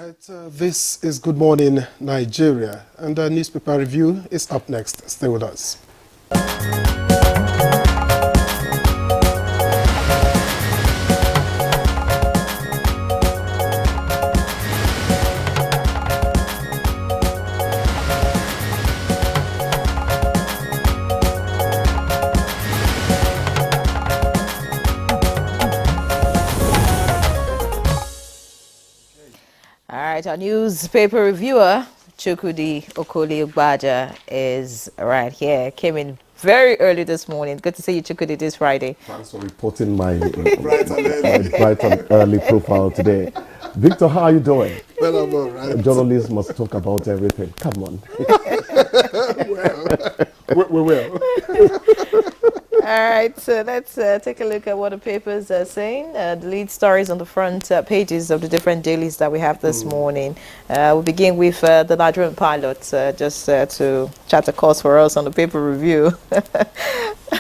This is Good Morning Nigeria, and the newspaper review is up next. Stay with us. All right, our newspaper reviewer, Chukwudi Okoli-Ugbaja, is right here. Came in very early this morning. Good to see you, Chukwudi, this Friday. Thanks for reporting my bright and early profile today. Victor, how are you doing? Well, I'm all right. Journalists must talk about everything. Come on. Well, we will. All right, so let's take a look at what the papers are saying. The lead stories on the front pages of the different dailies that we have this morning. We'll begin with the Nigerian pilot, just to chat a course for us on the paper review.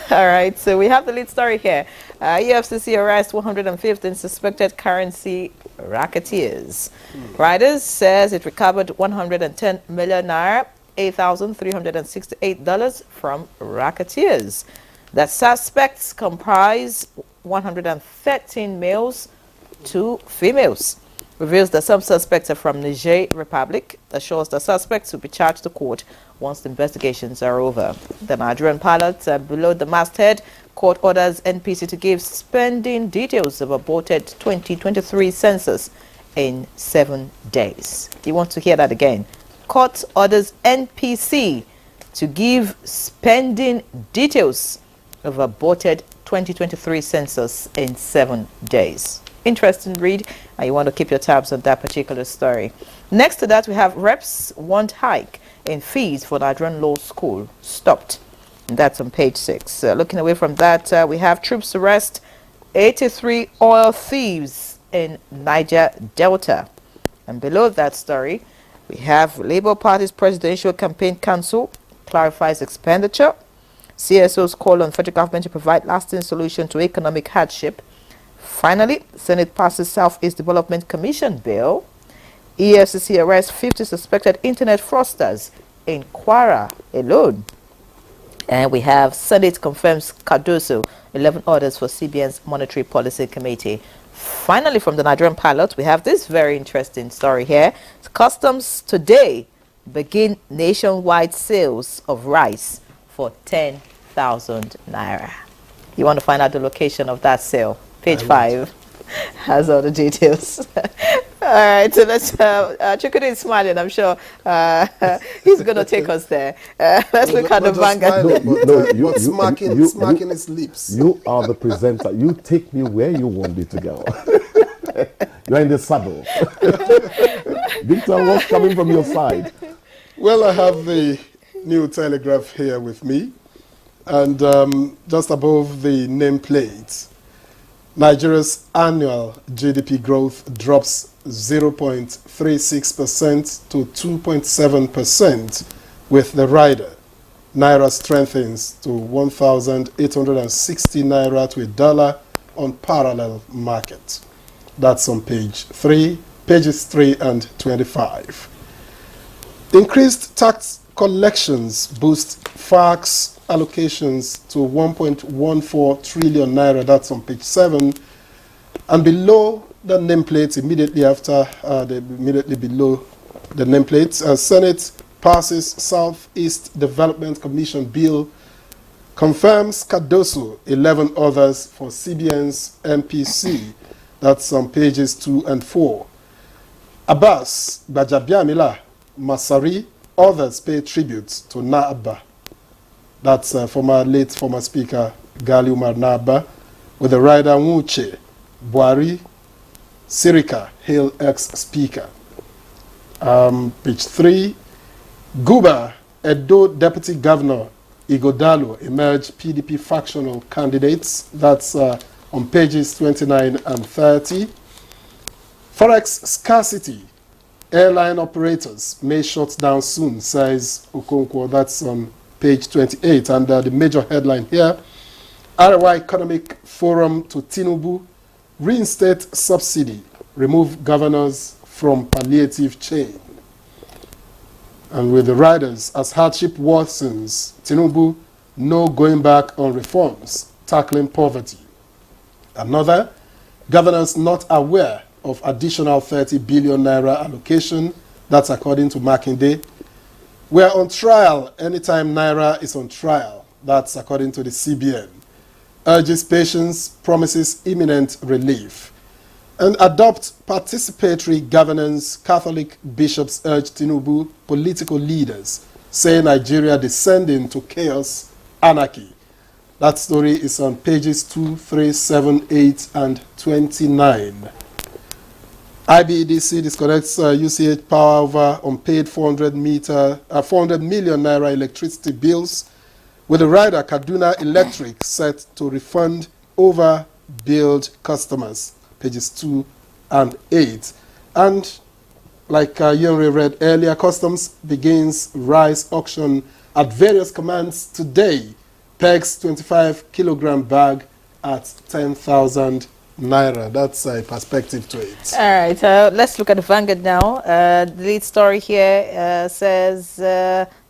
All right, so we have the lead story here. EFCC arrests 115 suspected currency racketeers. Riders says it recovered 110 million naira, $8,368 from racketeers. The suspects comprise 113 males, 2 females. Reveals that some suspects are from Niger Republic. Assures the suspects will be charged to court once the investigations are over. The Nigerian pilots are below the masthead. Court orders NPC to give spending details of aborted 2023 census in 7 days. You want to hear that again? Court orders NPC to give spending details of aborted 2023 census in 7 days. Interesting read, and you want to keep your tabs on that particular story. Next to that, we have reps want hike in fees for Nigerian law school stopped. And that's on page 6. Looking away from that, we have troops arrest 83 oil thieves in Niger Delta. And below that story, we have Labour Party's Presidential Campaign Council clarifies expenditure. CSO's call on federal government to provide lasting solution to economic hardship. Finally, Senate passes Southeast Development Commission bill. EFCC arrests 50 suspected internet fraudsters in Kwara alone. And we have Senate confirms Cardoso 11 orders for CBN's Monetary Policy Committee. Finally, from the Nigerian pilot, we have this very interesting story here. Customs today begin nationwide sales of rice for 10,000 naira. You want to find out the location of that sale? Page 5 has all the details. All right, so let's, Chukwudi is smiling, I'm sure he's going to take us there. Let's look at the Vanguard. Smacking his lips. You are the presenter. You take me where you want me to go. You're in the saddle. Victor, what's coming from your side? Well, I have the New Telegraph here with me, and just above the nameplate, Nigeria's annual GDP growth drops 0.36% to 2.7%, with the rider Naira strengthens to 1,860 Naira to a dollar on parallel market. That's on pages 3 and 25. Increased tax collections boost FACS allocations to 1.14 trillion naira. That's on page 7. And below the nameplate, immediately below the nameplate, Senate passes Southeast Development Commission bill, confirms Cardoso 11 others for CBN's MPC. That's on pages 2 and 4. Abbas, Bajabiamila, Masari, others pay tribute to Naaba. That's late former Speaker Gali Umar Naaba, with the rider Nwuche, Buhari, Sirika, hail ex-speaker. Page 3, Guba, Edo Deputy Governor Igodalo emerged PDP factional candidates. That's on pages 29 and 30. Forex scarcity. Airline operators may shut down soon, says Okonkwo. That's on page 28. And the major headline here, Arewa Economic Forum to Tinubu, reinstate subsidy, remove governors from palliative chain. And with the riders, as hardship worsens, Tinubu, no going back on reforms, tackling poverty. Another, governors not aware of additional 30 billion naira allocation. That's according to Makinde. We're on trial anytime naira is on trial. That's according to the CBN. Urges patience, promises imminent relief. And adopt participatory governance. Catholic bishops urge Tinubu, political leaders, say Nigeria descending to chaos, anarchy. That story is on pages 2, 3, 7, 8, and 29. IBEDC disconnects UCH power over unpaid 400 million naira electricity bills, with the rider Kaduna Electric set to refund overbilled customers, pages 2 and 8. And like Yunri read earlier, Customs begins rice auction at various commands today, pegs 25 kilogram bag at 10,000 naira. That's a perspective to it. All right, let's look at the Vanguard now. The lead story here says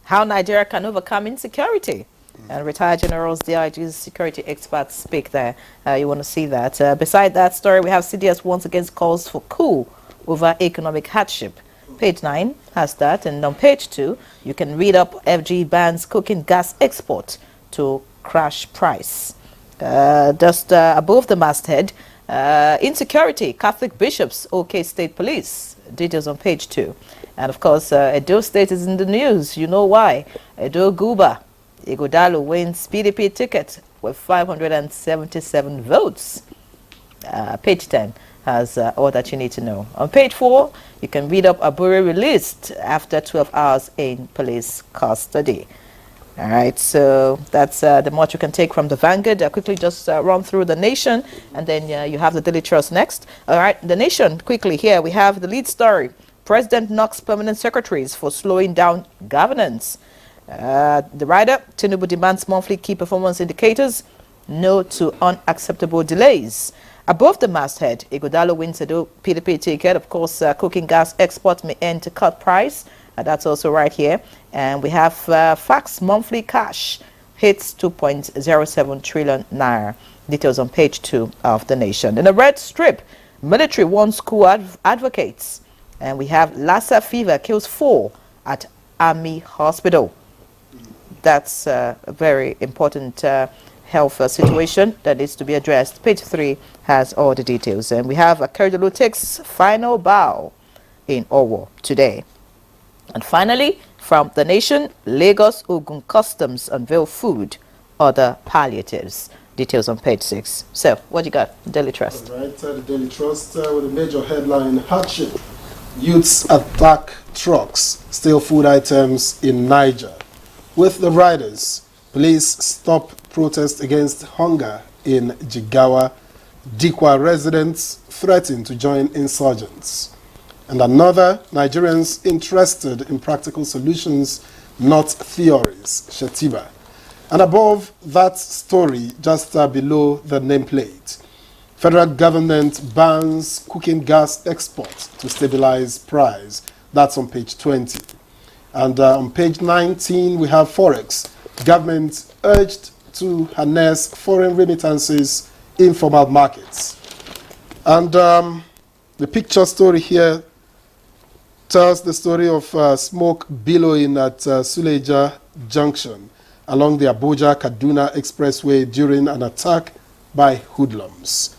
how Nigeria can overcome insecurity. And retired generals, DIG's security experts speak there. You want to see that. Beside that story, we have CDS once again calls for coup over economic hardship. Page 9 has that. And on page 2, you can read up FG bans cooking gas export to crash price. Just above the masthead, insecurity, Catholic bishops, OK State Police. Details on page 2. And of course, Edo State is in the news. You know why. Edo Guba, Igodalo wins PDP ticket with 577 votes. Page 10 has all that you need to know. On page 4, you can read up Abure released after 12 hours in police custody. All right, so that's the much you can take from the Vanguard. I'll quickly just run through the Nation, and then you have the Daily Trust next. All right, the Nation, quickly here, we have the lead story. President knocks permanent secretaries for slowing down governance. The rider, Tinubu demands monthly key performance indicators. No to unacceptable delays. Above the masthead, Igodalo wins a PDP ticket. Of course, cooking gas export may end to cut price. That's also right here. And we have fax monthly cash hits 2.07 trillion naira. Details on page 2 of the Nation. In a red strip, military warns coup advocates. And we have Lassa fever kills 4 at Army Hospital. That's a very important health situation that needs to be addressed. Page 3 has all the details. And we have Akeredolu takes final bow in Owo today. And finally, from the Nation, Lagos Ogun Customs unveil food, other palliatives. Details on page 6. So, what you got? Daily Trust. All right, the Daily Trust with a major headline: hardship. Youths attack trucks, steal food items in Niger. With the riders, police stop protest against hunger in Jigawa. Dikwa residents threaten to join insurgents. And another, Nigerians interested in practical solutions, not theories, Shetiba. And above that story, just below the nameplate, federal government bans cooking gas export to stabilize price. That's on page 20. And on page 19, we have Forex. Government urged to harness foreign remittances, informal markets. And the picture story here tells the story of smoke billowing at Suleja Junction along the Abuja-Kaduna Expressway during an attack by hoodlums.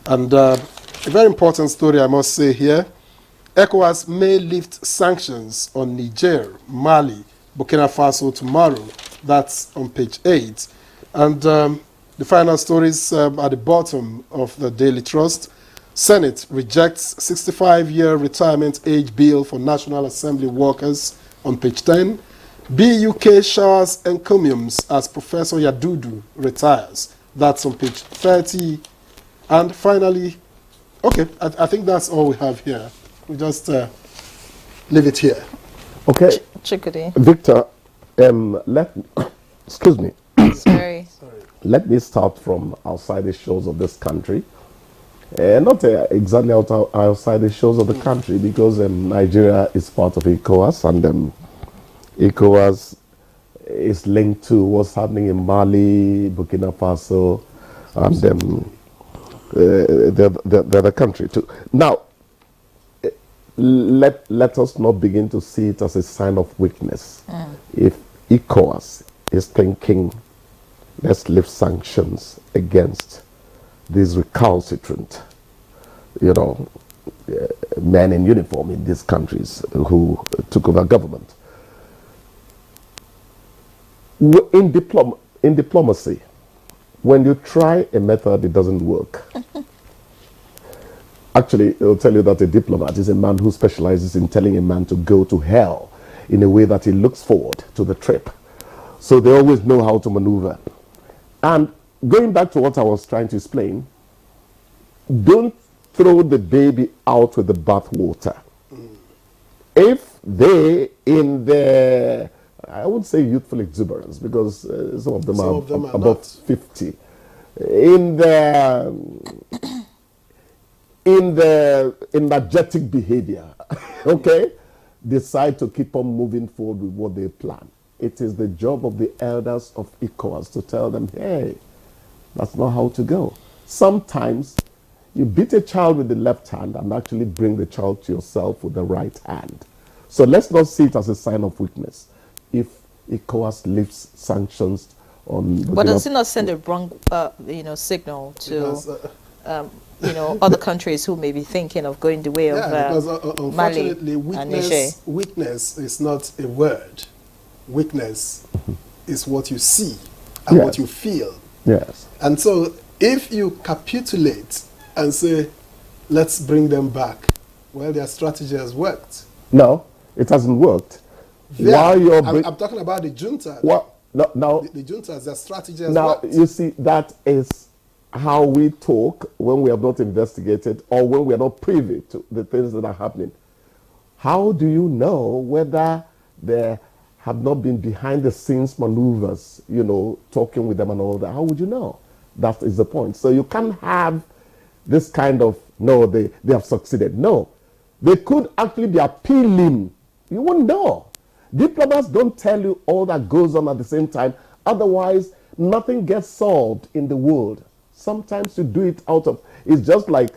And a very important story, I must say here. ECOWAS may lift sanctions on Niger, Mali, Burkina Faso tomorrow. That's on page 8. And the final stories at the bottom of the Daily Trust. Senate rejects 65-year retirement age bill for National Assembly workers on page 10. BUK showers encomiums as Professor Yadudu retires. That's on page 30. And finally, okay, I think that's all we have here. We just leave it here. Okay. Chickadee. Victor, excuse me. Sorry. Let me start from outside the shores of this country. Not exactly outside the shores of the country, because Nigeria is part of ECOWAS, and ECOWAS is linked to what's happening in Mali, Burkina Faso, and the other country too. Now, let us not begin to see it as a sign of weakness. If ECOWAS is thinking, let's lift sanctions against these recalcitrant, men in uniform in these countries who took over government. In diplomacy, when you try a method, it doesn't work. Actually, it'll tell you that a diplomat is a man who specializes in telling a man to go to hell in a way that he looks forward to the trip. So they always know how to maneuver. And going back to what I was trying to explain, don't throw the baby out with the bathwater. If they, in their, I would say youthful exuberance, because some of them are above 50, in the energetic behavior, okay, decide to keep on moving forward with what they plan. It is the job of the elders of ECOWAS to tell them, hey, that's not how to go. Sometimes you beat a child with the left hand and actually bring the child to yourself with the right hand. So let's not see it as a sign of weakness if ECOWAS lifts sanctions on... But does it not send a wrong signal to other countries who may be thinking of going the way of unfortunately, Mali and Niger? Weakness is not a word. Weakness is what you see and what you feel. Yes. And so if you capitulate and say, let's bring them back, well, their strategy has worked. No, it hasn't worked. Yeah, I'm talking about the junta. What? No. The juntas, their strategy has worked. Now, you see, that is how we talk when we have not investigated or when we are not privy to the things that are happening. How do you know whether there have not been behind the scenes maneuvers, talking with them and all that? How would you know? That is the point. So you can't have this kind of, no, they have succeeded. No, they could actually be appealing. You won't know. Diplomats don't tell you all that goes on at the same time. Otherwise, nothing gets solved in the world. Sometimes you do it out of, it's just like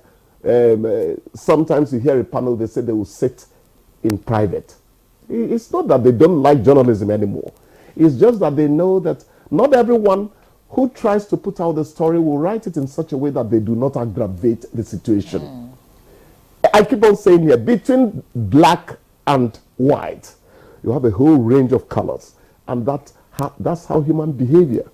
sometimes you hear a panel, they say they will sit in private. It's not that they don't like journalism anymore. It's just that they know that not everyone who tries to put out the story will write it in such a way that they do not aggravate the situation. I keep on saying here, between black and white, you have a whole range of colors. And that's how human behavior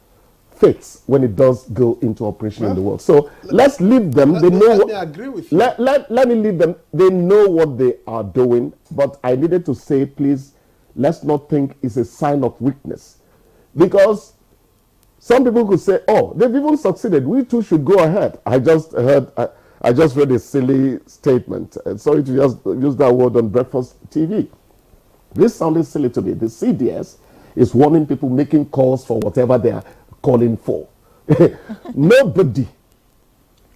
fits when it does go into operation in the world. So let's leave them. Let me agree with you. Let me leave them. They know what they are doing. But I needed to say, please, let's not think it's a sign of weakness. Because some people could say, oh, they've even succeeded. We too should go ahead. I just read a silly statement. Sorry to just use that word on breakfast TV. This sounded silly to me. The CDS is warning people making calls for whatever they are calling for. Nobody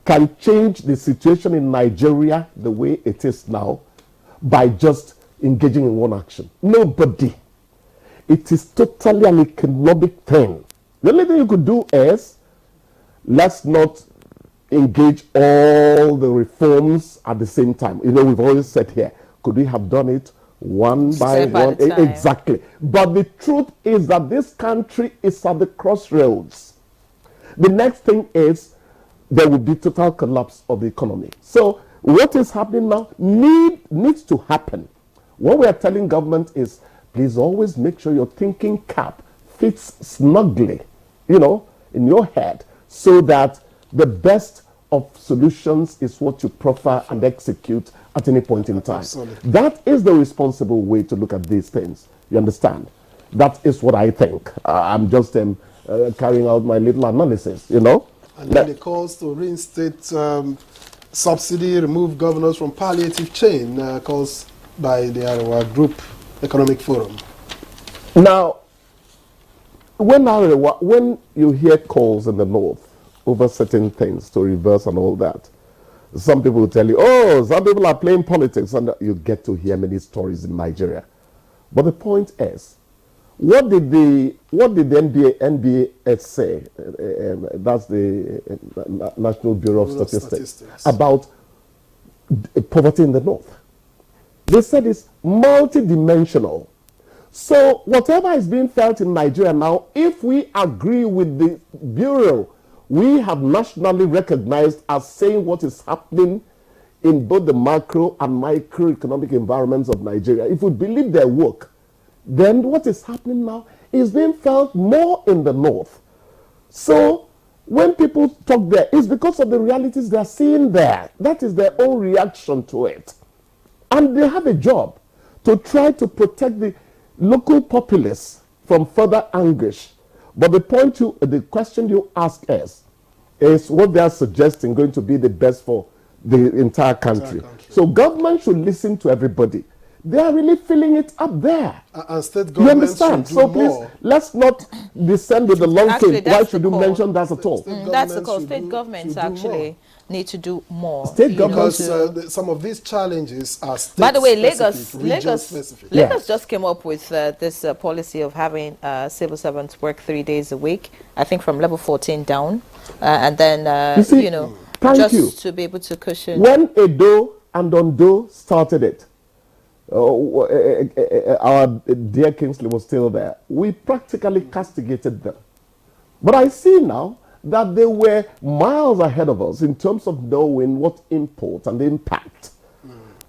can change the situation in Nigeria the way it is now by just engaging in one action. Nobody. It is totally an economic thing. The only thing you could do is, let's not engage all the reforms at the same time. We've always said here, could we have done it one by one? Exactly. But the truth is that this country is at the crossroads. The next thing is there will be total collapse of the economy. So what is happening now needs to happen. What we are telling government is, please always make sure your thinking cap fits snugly, in your head, so that the best of solutions is what you proffer and execute at any point in time. Absolutely. That is the responsible way to look at these things. You understand? That is what I think. I'm just carrying out my little analysis, And then the calls to reinstate subsidy, remove governors from palliative chain, calls by our group Economic Forum. Now, when you hear calls in the north over certain things to reverse and all that, Some people will tell you, oh, some people are playing politics, and you get to hear many stories in Nigeria. But the point is, what did the NBA say? That's the National Bureau of Statistics about poverty in the North. They said it's multidimensional. So whatever is being felt in Nigeria now, if we agree with the Bureau, we have nationally recognized as saying what is happening in both the macro and microeconomic environments of Nigeria. If we believe their work, then what is happening now is being felt more in the North. So when people talk there, it's because of the realities they're seeing there. That is their own reaction to it. And they have a job to try to protect the local populace from further anguish. But the question you ask is what they are suggesting going to be the best for the entire country. So government should listen to everybody. They are really feeling it up there. And state government, you understand? So please, let's not descend with the long thing. Why should you mention that at all? That's the call. State governments actually need to do more. State governments, because some of these challenges are state By the way, Lagos just came up with this policy of having civil servants work 3 days a week. I think from level 14 down, and then to be able to cushion. When Edo and Ondo started it, our dear Kingsley was still there. We practically castigated them. But I see now that they were miles ahead of us in terms of knowing what import and impact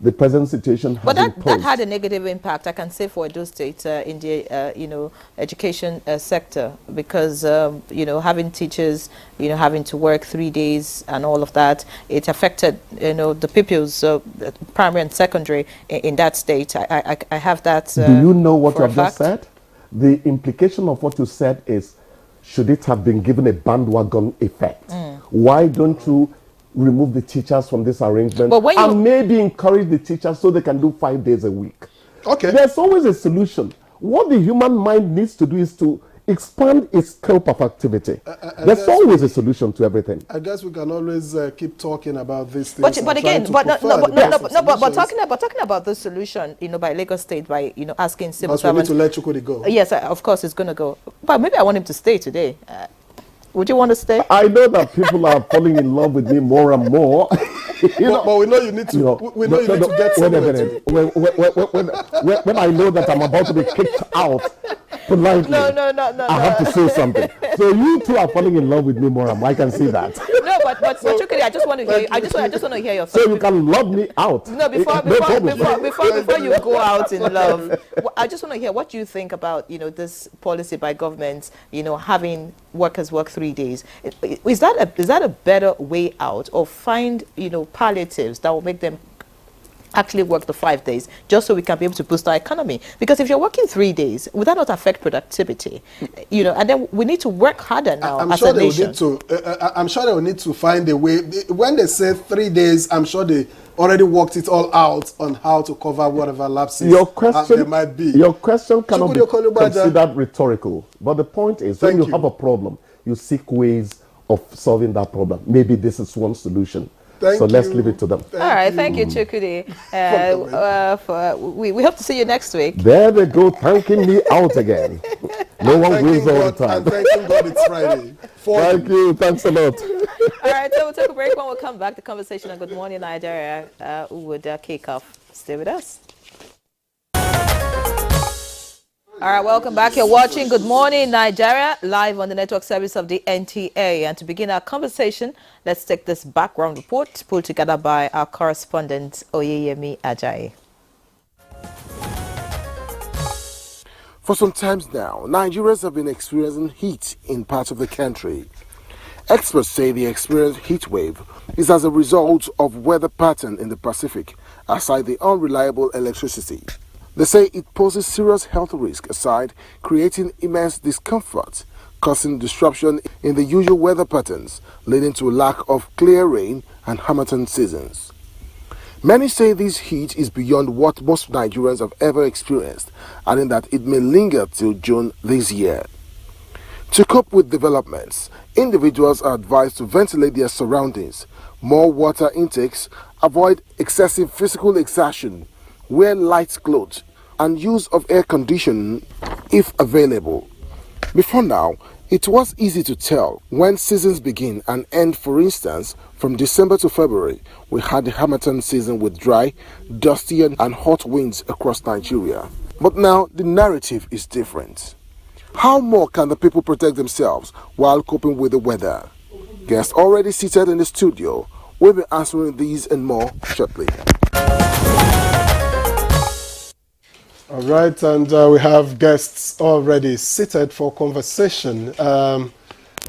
the present situation has imposed. But that had a negative impact, I can say, for Edo State in the education sector, because having teachers having to work 3 days and all of that, it affected the pupils, primary and secondary in that state. I have that. Do you know what you have just said? The implication of what you said is, should it have been given a bandwagon effect? Why don't you remove the teachers from this arrangement and maybe encourage the teachers so they can do 5 days a week? Okay. There's always a solution. What the human mind needs to do is to expand its scope of activity. There's always a solution to everything. I guess we can always keep talking about these things. But talking about the solution, by Lagos State, by asking civil servants. We need to let Chukudi go. Yes, of course, it's going to go. But maybe I want him to stay today. Would you want to stay? I know that people are falling in love with me more and more. But we know you need to. We know you need to get somewhere. When I know that I'm about to be kicked out politely, no. I have to say something. So you two are falling in love with me more and more. I can see that. No, but Chukudi, I just want to hear you. I just want to hear your thoughts. So you can love me out. No, before you go out in love, I just want to hear what you think about this policy by government. Having workers work 3 days. Is that a better way out, or find palliatives that will make them actually work the 5 days, just so we can be able to boost our economy? Because if you're working 3 days, would that not affect productivity? And then we need to work harder now as a nation. I'm sure they will need to find a way. When they say 3 days, I'm sure they already worked it all out on how to cover whatever lapses there might be. Your question cannot be considered rhetorical. But the point is, when you have a problem, you seek ways of solving that problem. Maybe this is one solution. Let's leave it to them. All right, thank you, Chukudi. We hope to see you next week. There they go, thanking me out again. No one wins all the time. And thanking God it's Friday. Thank you, thanks a lot. All right, so we'll take a break. When we come back, the conversation on Good Morning Nigeria would kick off. Stay with us. All right, welcome back. You're watching Good Morning Nigeria, live on the network service of the NTA. And to begin our conversation, let's take this background report pulled together by our correspondent, Oyeyemi Ajayi. For some time now, Nigerians have been experiencing heat in parts of the country. Experts say the experienced heat wave is as a result of weather pattern in the Pacific, aside the unreliable electricity. They say it poses serious health risk aside creating immense discomfort, causing disruption in the usual weather patterns, leading to a lack of clear rain and harmattan seasons. Many say this heat is beyond what most Nigerians have ever experienced, adding that it may linger till June this year. To cope with developments, individuals are advised to ventilate their surroundings, more water intakes, avoid excessive physical exertion, wear light clothes, and use of air conditioning if available. Before now, it was easy to tell when seasons begin and end. For instance, from December to February, we had the Harmattan season with dry, dusty and hot winds across Nigeria. But now the narrative is different. How more can the people protect themselves while coping with the weather? Guests already seated in the studio will be answering these and more shortly. All right, and we have guests already seated for conversation.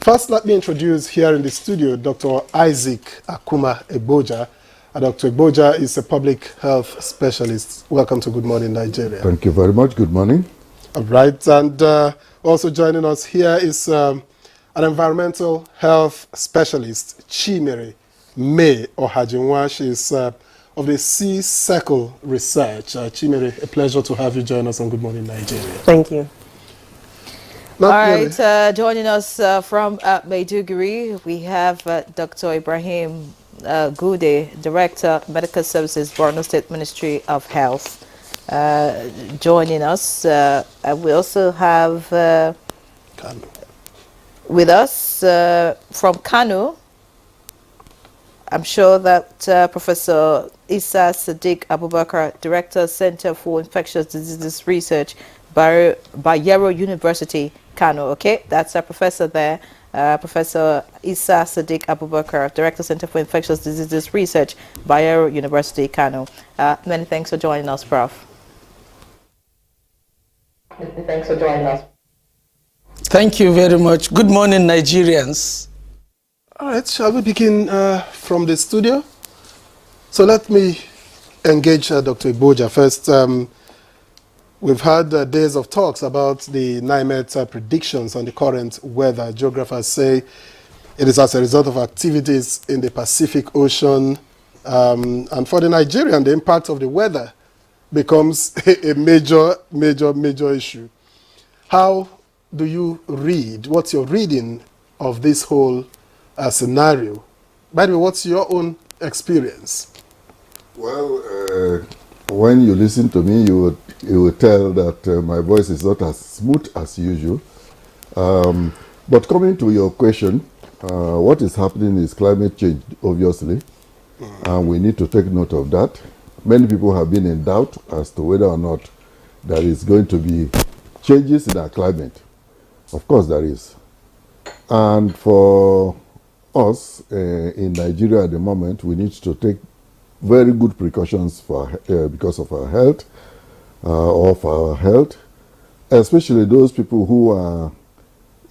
First, let me introduce here in the studio Dr. Isaac Akuma Eboja. Dr. Eboja is a public health specialist. Welcome to Good Morning Nigeria. Thank you very much. Good morning. All right, and also joining us here is an environmental health specialist, Chimere May Ohajinwa. She is of the Sea Circle Research. Chimere, a pleasure to have you join us on Good Morning Nigeria. Thank you. Not All really. right, joining us from Maiduguri, we have Dr. Ibrahim Gude, Director, Medical Services, Borno State Ministry of Health, joining us. We also have with us from Kano. I'm sure that Professor Isa Sadiq Abubakar, Director, Center for Infectious Diseases Research, Bayero University, Kano. Okay, that's our professor there. Professor Isa Sadiq Abubakar, Director, Center for Infectious Diseases Research, Bayero University, Kano. Many thanks for joining us, Prof. Thanks for joining us. Thank you very much. Good morning, Nigerians. All right, shall we begin from the studio? So let me engage Dr. Eboja first. We've had days of talks about the NIMET predictions on the current weather. Geographers say it is as a result of activities in the Pacific Ocean. And for the Nigerian, the impact of the weather becomes a major issue. How do you read? What's your reading of this whole scenario? By the way, what's your own experience? Well, when you listen to me, you would tell that my voice is not as smooth as usual. But coming to your question, what is happening is climate change, obviously, and we need to take note of that. Many people have been in doubt as to whether or not there is going to be changes in our climate. Of course there is. And for us in Nigeria at the moment, we need to take very good precautions for because of our health, especially those people who are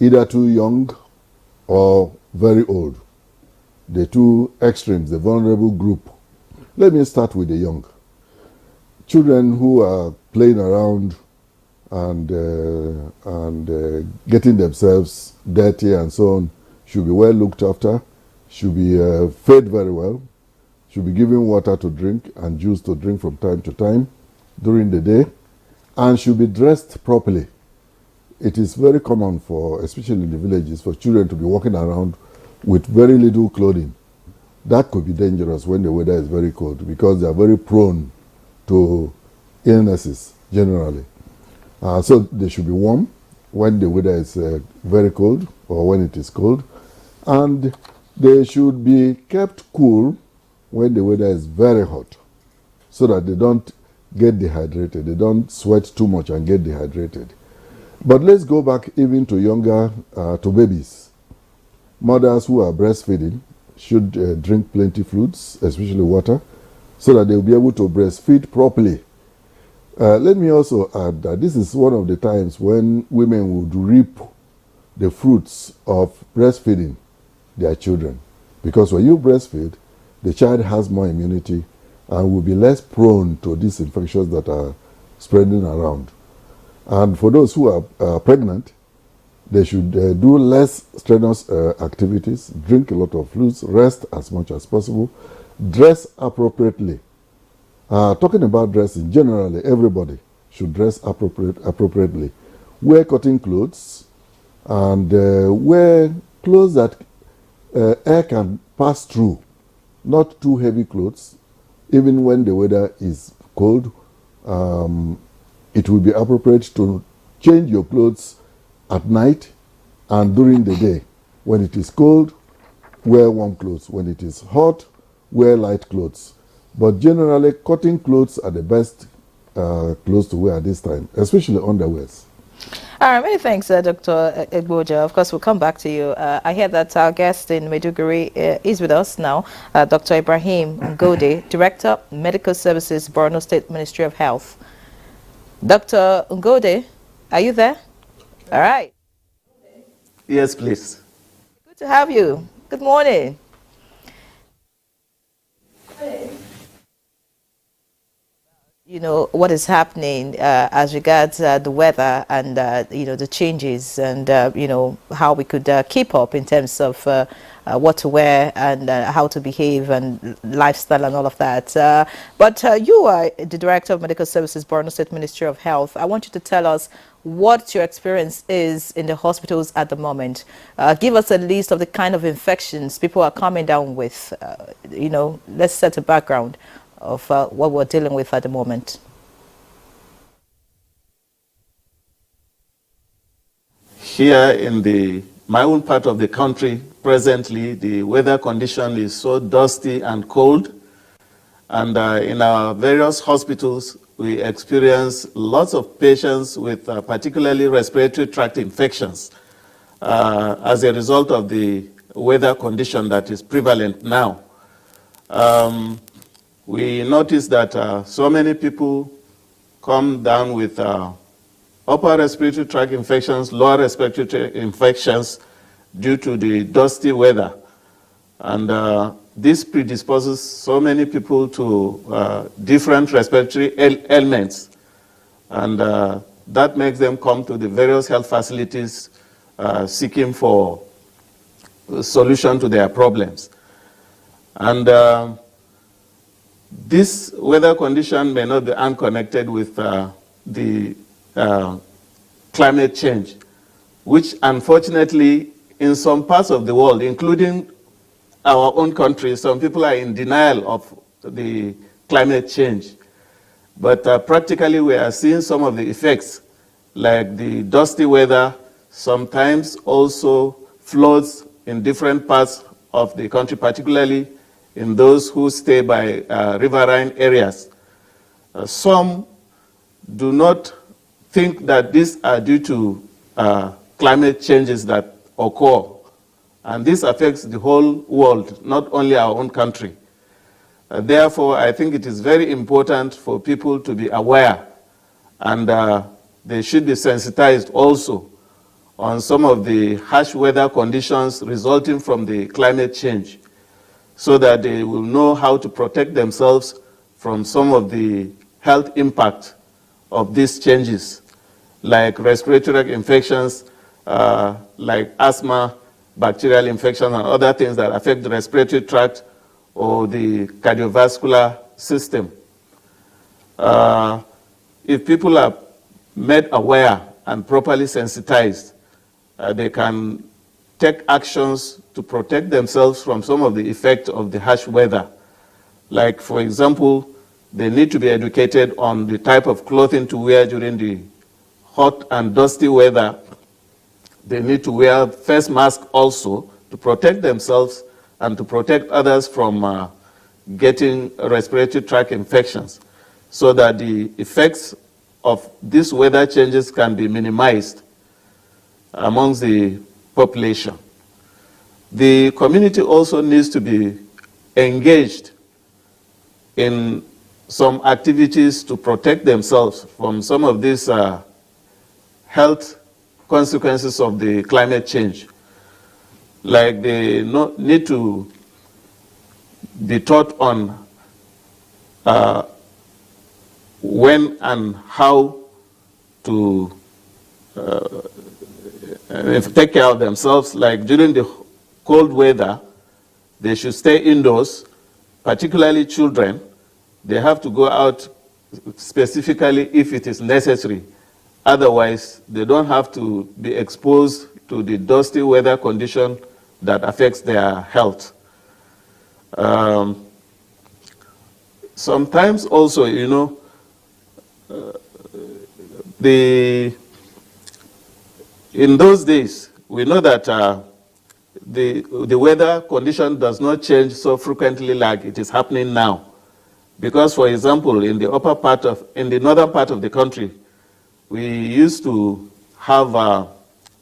either too young or very old. The two extremes, the vulnerable group. Let me start with the young. Children who are playing around and getting themselves dirty and so on should be well looked after, should be fed very well, should be given water to drink and juice to drink from time to time during the day, and should be dressed properly. It is very common for, especially in the villages, for children to be walking around with very little clothing. That could be dangerous when the weather is very cold because they are very prone to illnesses generally. So they should be warm when the weather is very cold or when it is cold, and they should be kept cool when the weather is very hot so that they don't get dehydrated. They don't sweat too much and get dehydrated. But let's go back even to younger, to babies. Mothers who are breastfeeding should drink plenty fluids, especially water, so that they'll be able to breastfeed properly. Let me also add that this is one of the times when women would reap the fruits of breastfeeding their children. Because when you breastfeed, the child has more immunity and will be less prone to these infections that are spreading around. And for those who are pregnant, they should do less strenuous activities, drink a lot of fluids, rest as much as possible, dress appropriately. Talking about dressing, generally everybody should dress appropriately. Wear cotton clothes and wear clothes that air can pass through. not too heavy clothes. Even when the weather is cold, it will be appropriate to change your clothes at night and during the day. When it is cold, wear warm clothes. When it is hot, wear light clothes. But generally, cotton clothes are the best clothes to wear at this time, especially underwears. All right, many thanks, Dr. Abuja. Of course, we'll come back to you. I hear that our guest in Maiduguri is with us now, Dr. Ibrahim Ngode, Director, Medical Services, Borno State Ministry of Health. Dr. Ngode, are you there? All right. Yes, please. Good to have you. Good morning. You know, what is happening as regards the weather and, you know, the changes and, you know, how we could keep up in terms of what to wear and how to behave and lifestyle and all of that. But you are the Director of Medical Services, Borno State Ministry of Health. I want you to tell us what your experience is in the hospitals at the moment. Give us a list of the kind of infections people are coming down with. You know, let's set a background of what we're dealing with at the moment. Here in my own part of the country, presently, the weather condition is so dusty and cold. And in our various hospitals, we experience lots of patients with particularly respiratory tract infections as a result of the weather condition that is prevalent now. We notice that so many people come down with upper respiratory tract infections, lower respiratory tract infections due to the dusty weather. And this predisposes so many people to different respiratory ailments. And that makes them come to the various health facilities seeking for a solution to their problems. And this weather condition may not be unconnected with the climate change, which unfortunately in some parts of the world, including our own country, some people are in denial of the climate change. But practically we are seeing some of the effects, like the dusty weather, sometimes also floods in different parts of the country, particularly in those who stay by riverine areas. Some do not think that these are due to climate changes that occur. And this affects the whole world, not only our own country. Therefore, I think it is very important for people to be aware, and they should be sensitized also on some of the harsh weather conditions resulting from the climate change, so that they will know how to protect themselves from some of the health impact of these changes, like respiratory infections, like asthma, bacterial infections, and other things that affect the respiratory tract or the cardiovascular system. If people are made aware and properly sensitized, they can take actions to protect themselves from some of the effects of the harsh weather. Like, for example, they need to be educated on the type of clothing to wear during the hot and dusty weather. They need to wear face masks also to protect themselves and to protect others from getting respiratory tract infections, so that the effects of these weather changes can be minimized amongst the population. The community also needs to be engaged in some activities to protect themselves from some of these health consequences of the climate change. Like they need to be taught on when and how to take care of themselves. Like during the cold weather, they should stay indoors, particularly children. They have to go out specifically if it is necessary. Otherwise, they don't have to be exposed to the dusty weather condition that affects their health. Sometimes also, you know, in those days, we know that the weather condition does not change so frequently like it is happening now. Because, for example, in the northern part of the country, we used to have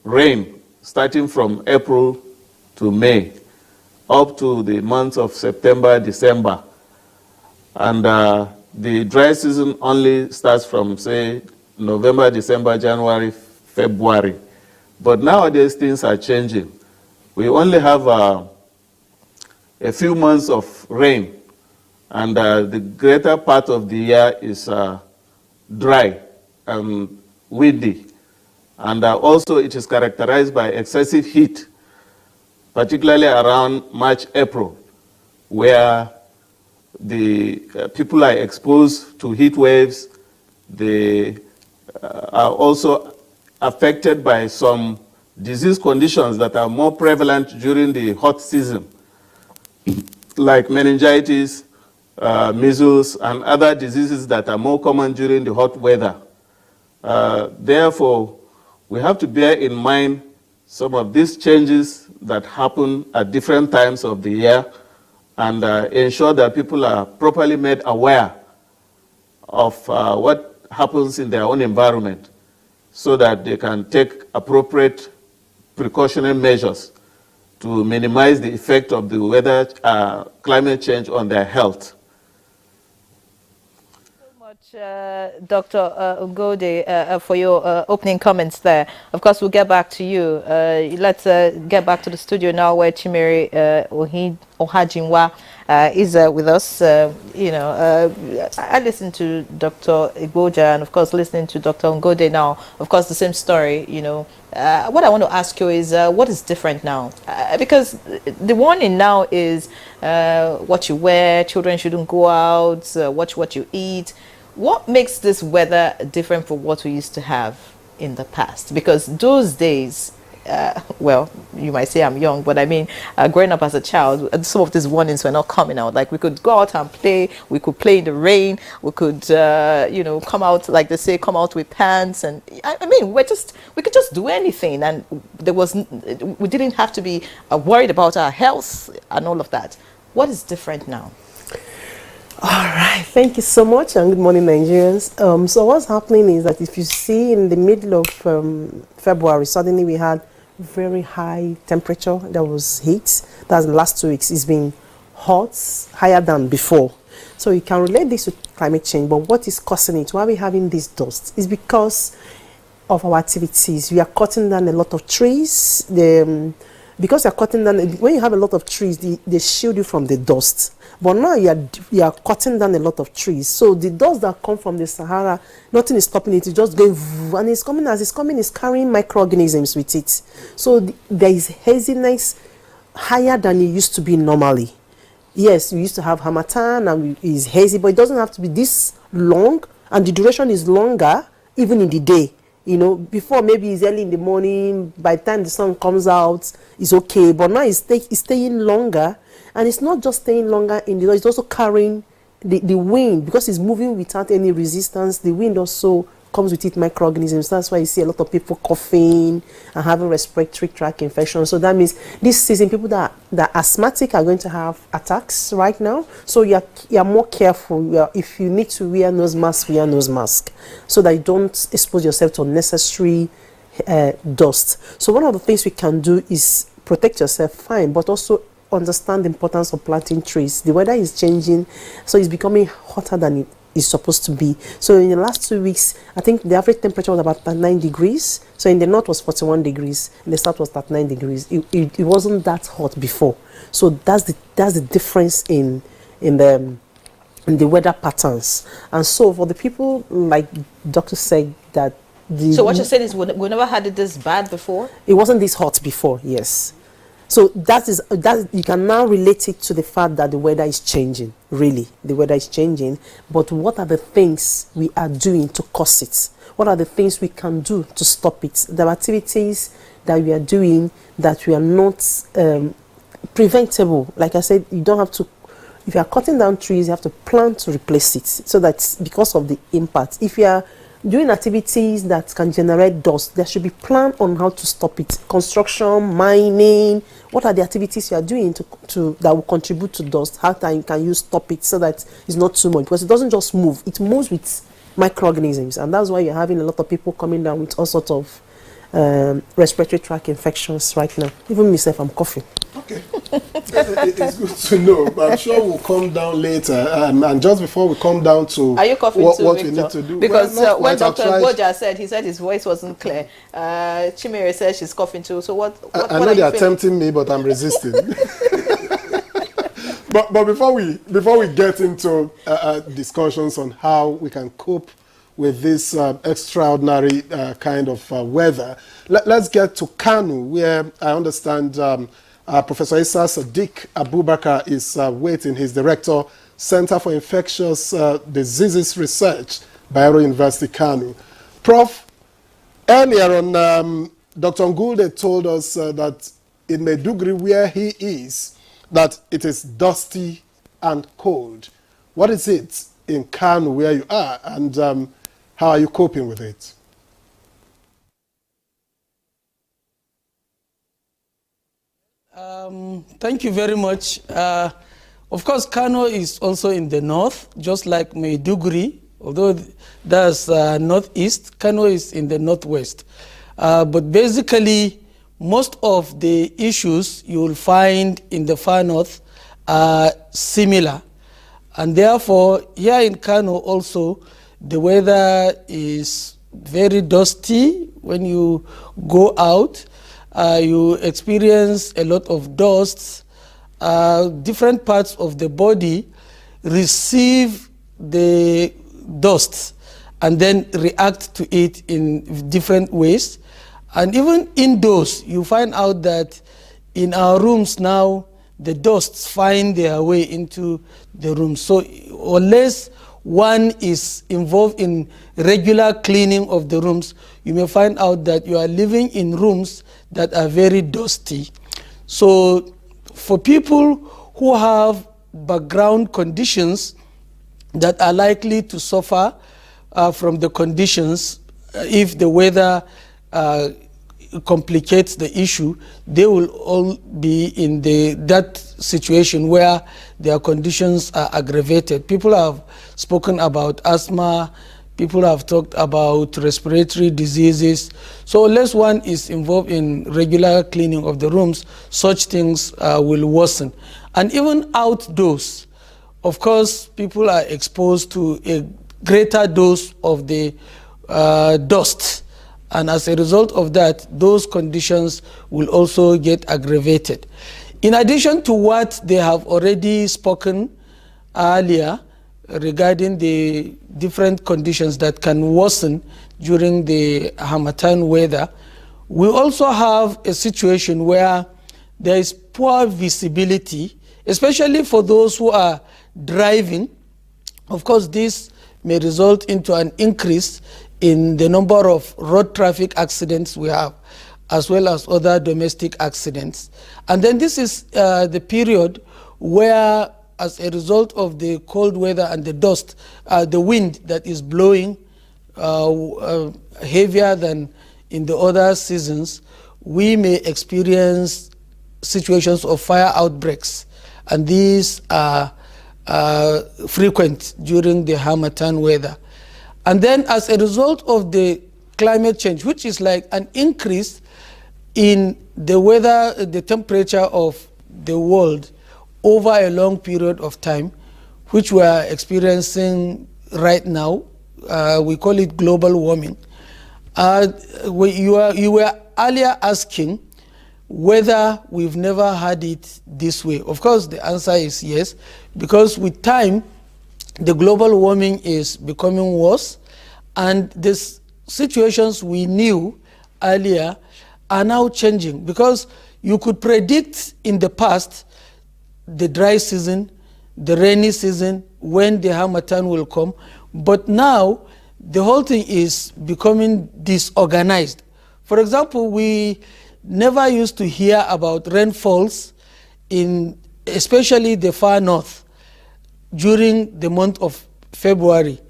rain starting from April to May, up to the months of September, December. And the dry season only starts from, say, November, December, January, February. But nowadays, things are changing. We only have a few months of rain, and the greater part of the year is dry and windy. And also it is characterized by excessive heat, particularly around March, April, where the people are exposed to heat waves. They are also affected by some disease conditions that are more prevalent during the hot season, like meningitis, measles, and other diseases that are more common during the hot weather. Therefore, we have to bear in mind some of these changes that happen at different times of the year, and ensure that people are properly made aware of what happens in their own environment, so that they can take appropriate precautionary measures to minimize the effect of the weather, climate change on their health. Dr. Ngode, for your opening comments there. Of course, we'll get back to you. Let's get back to the studio now, where Chimere Ohajinwa is with us. You know, I listened to Dr. Abuja, and of course, listening to Dr. Ngode now. Of course, the same story. You know, what I want to ask you is, what is different now? Because the warning now is what you wear. Children shouldn't go out. Watch what you eat. What makes this weather different from what we used to have in the past? Because those days, well, you might say I'm young, but I mean, growing up as a child, some of these warnings were not coming out. Like, we could go out and play, we could play in the rain, we could, you know, come out, like they say, come out with pants. And I mean, we could just do anything. And we didn't have to be worried about our health and all of that. What is different now? All right, thank you so much, and good morning, Nigerians. So what's happening is that if you see in the middle of February, suddenly we had very high temperature. There was heat. That's the last 2 weeks. It's been hot, higher than before. So you can relate this to climate change, but what is causing it? Why are we having this dust? It's because of our activities. We are cutting down a lot of trees. Because you're cutting down, when you have a lot of trees, they shield you from the dust. But now you are cutting down a lot of trees. So the dust that come from the Sahara, nothing is stopping it. It's just going, and it's coming. As it's coming, it's carrying microorganisms with it. So there is haziness higher than it used to be normally. Yes, we used to have harmattan and it's hazy, but it doesn't have to be this long, and the duration is longer even in the day. You know, before maybe it's early in the morning, by the time the sun comes out, it's okay. But now it's staying longer, and it's not just staying longer in the, it's also carrying the wind, because it's moving without any resistance. The wind also comes with it microorganisms. That's why you see a lot of people coughing and having respiratory tract infections. So that means this season, people that are asthmatic are going to have attacks right now. So you're more careful. If you need to wear nose mask, wear nose mask, so that you don't expose yourself to unnecessary dust. So one of the things we can do is protect yourself, fine, but also understand the importance of planting trees. The weather is changing, so it's becoming hotter than it is supposed to be. So in the last 2 weeks, I think the average temperature was about 39 degrees. So in the north was 41 degrees, in the south was 39 degrees. It wasn't that hot before. So that's the difference in the weather patterns. And so for the people, like Dr. said, that so what you're saying is we never had it this bad before? It wasn't this hot before, yes. So that you can now relate it to the fact that the weather is changing. Really, the weather is changing. But what are the things we are doing to cause it? What are the things we can do to stop it? There are activities that we are doing that we are not preventable. Like I said, you don't have to If you are cutting down trees, you have to plan to replace it, so that because of the impact. If you are doing activities that can generate dust, there should be plan on how to stop it. Construction, mining, what are the activities you are doing to that will contribute to dust? How can you stop it so that it's not too much? Because it doesn't just move, it moves with microorganisms, and that's why you're having a lot of people coming down with all sorts of respiratory tract infections right now. Even myself, I'm coughing. Okay. It's good to know, but I'm sure we'll come down later. And just before we come down to Are you coughing what too, we Victor? need to do. Because Well, not when quite. Dr. Abuja said, he said his voice wasn't clear. Chimere says she's coughing too. So what I what know are they're you feeling? tempting me, but I'm resisting. but before we get into discussions on how we can cope with this extraordinary kind of weather, let's get to Kano, where I understand Professor Isa Sadiq Abubakar is waiting. He's director, Center for Infectious Diseases Research, Bayero University, Kano. Prof, earlier on, Dr. Ngulde told us that in Maiduguri, where he is, that it is dusty and cold. What is it in Kano, where you are, and how are you coping with it? Thank you very much. Of course, Kano is also in the north, just like Maiduguri, although that's northeast. Kano is in the northwest. But basically, most of the issues you will find in the far north are similar. And therefore, here in Kano also, the weather is very dusty when you go out. You experience a lot of dust. Different parts of the body receive the dust and then react to it in different ways. And even indoors, you find out that in our rooms now, the dusts find their way into the room. So unless one is involved in regular cleaning of the rooms, you may find out that you are living in rooms that are very dusty. So for people who have background conditions that are likely to suffer from the conditions, if the weather complicates the issue, they will all be in that situation where their conditions are aggravated. People have spoken about asthma, people have talked about respiratory diseases. So unless one is involved in regular cleaning of the rooms, such things will worsen. And even outdoors, of course, people are exposed to a greater dose of the dust. And as a result of that, those conditions will also get aggravated. In addition to what they have already spoken earlier regarding the different conditions that can worsen during the Harmattan weather, we also have a situation where there is poor visibility, especially for those who are driving. Of course, this may result into an increase in the number of road traffic accidents we have, as well as other domestic accidents. And then this is the period where, as a result of the cold weather and the dust, the wind that is blowing heavier than in the other seasons, we may experience situations of fire outbreaks. And these are frequent during the Harmattan weather. And then as a result of the climate change, which is like an increase in the weather, the temperature of the world over a long period of time, which we are experiencing right now, we call it global warming. You were earlier asking whether we've never had it this way. Of course, the answer is yes, because with time, the global warming is becoming worse, and these situations we knew earlier are now changing, because you could predict in the past the dry season, the rainy season, when the Harmattan will come, but now the whole thing is becoming disorganized. For example, we never used to hear about rainfalls in especially the far north. during the month of February.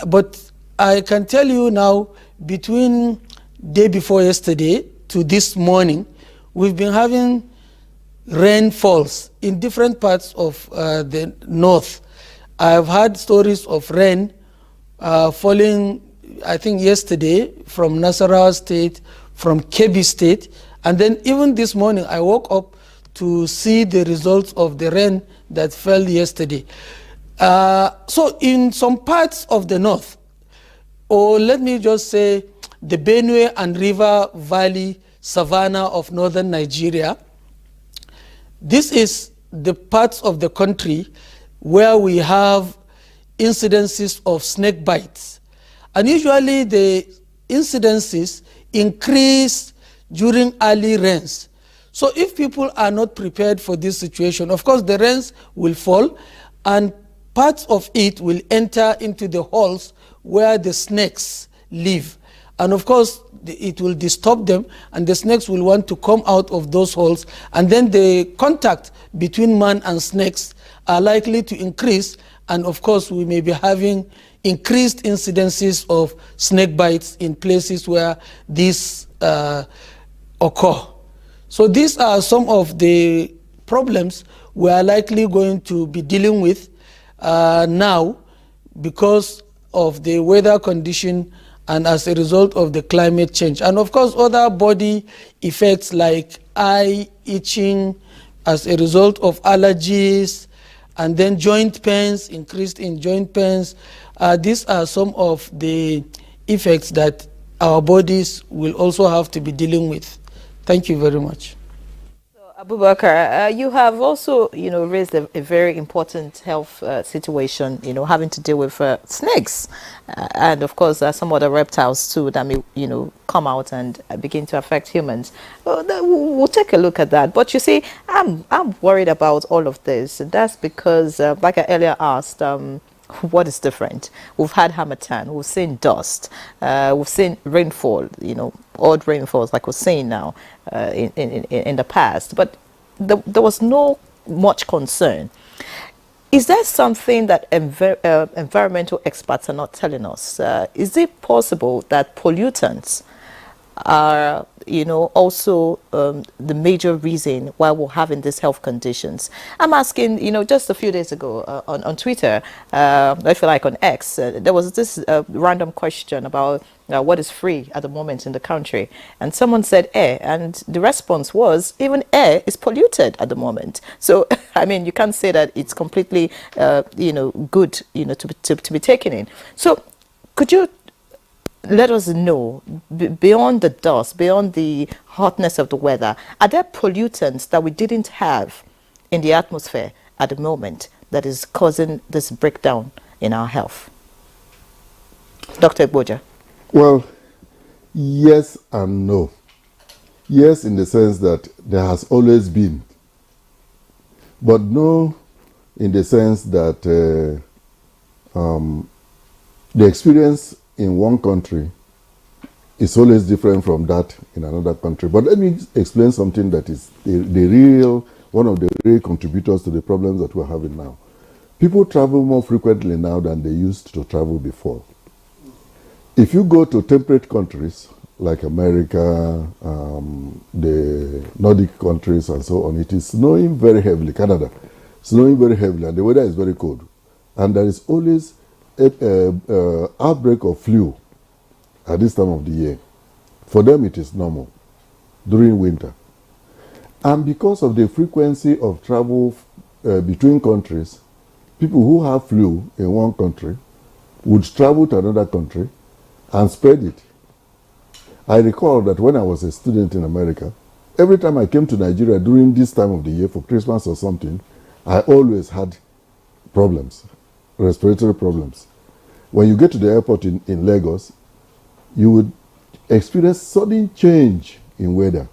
But I can tell you now, between day before yesterday to this morning, we've been having rainfalls in different parts of the north. I've had stories of rain falling, I think yesterday, from Nasarawa State, from Kebbi State, and then even this morning I woke up to see the results of the rain that fell yesterday. So in some parts of the north, or let me just say the Benue and River Valley Savannah of northern Nigeria, this is the parts of the country where we have incidences of snake bites. And usually the incidences increase during early rains. So if people are not prepared for this situation, of course the rains will fall and parts of it will enter into the holes where the snakes live. And of course it will disturb them, and the snakes will want to come out of those holes, and then the contact between man and snakes are likely to increase, and of course we may be having increased incidences of snake bites in places where these occur. So these are some of the problems we are likely going to be dealing with now because of the weather condition and as a result of the climate change. And of course other body effects like eye itching as a result of allergies, and then joint pains, increased in joint pains. These are some of the effects that our bodies will also have to be dealing with. Thank you very much. Abubakar, you have also, raised a very important health situation, having to deal with snakes, and of course some other reptiles too that may, come out and begin to affect humans. We'll take a look at that. But you see, I'm worried about all of this. That's because, like I earlier asked, what is different? We've had Hamatan, we've seen dust, we've seen rainfall, odd rainfalls like we're seeing now in the past, but there was no much concern. Is there something that environmental experts are not telling us? Is it possible that pollutants are also the major reason why we're having these health conditions? I'm asking, just a few days ago on Twitter, I feel like on X, there was this random question about what is free at the moment in the country, and someone said air, and the response was even air is polluted at the moment. So I mean, you can't say that it's completely good to be taken in. So could you let us know, beyond the dust, beyond the hotness of the weather, are there pollutants that we didn't have in the atmosphere at the moment that is causing this breakdown in our health? Dr. Abuja. Well, yes and no. Yes, in the sense that there has always been, but no in the sense that the experience in one country is always different from that in another country. But let me explain something that is one of the real contributors to the problems that we're having now. People travel more frequently now than they used to travel before. If you go to temperate countries like America, the Nordic countries and so on, it is snowing very heavily. Canada, snowing very heavily, and the weather is very cold. And there is always outbreak of flu at this time of the year. For them it is normal during winter. And because of the frequency of travel between countries, people who have flu in one country would travel to another country and spread it. I recall that when I was a student in America, every time I came to Nigeria during this time of the year for Christmas or something, I always had problems, respiratory problems. When you get to the airport in Lagos, you would experience sudden change in weather,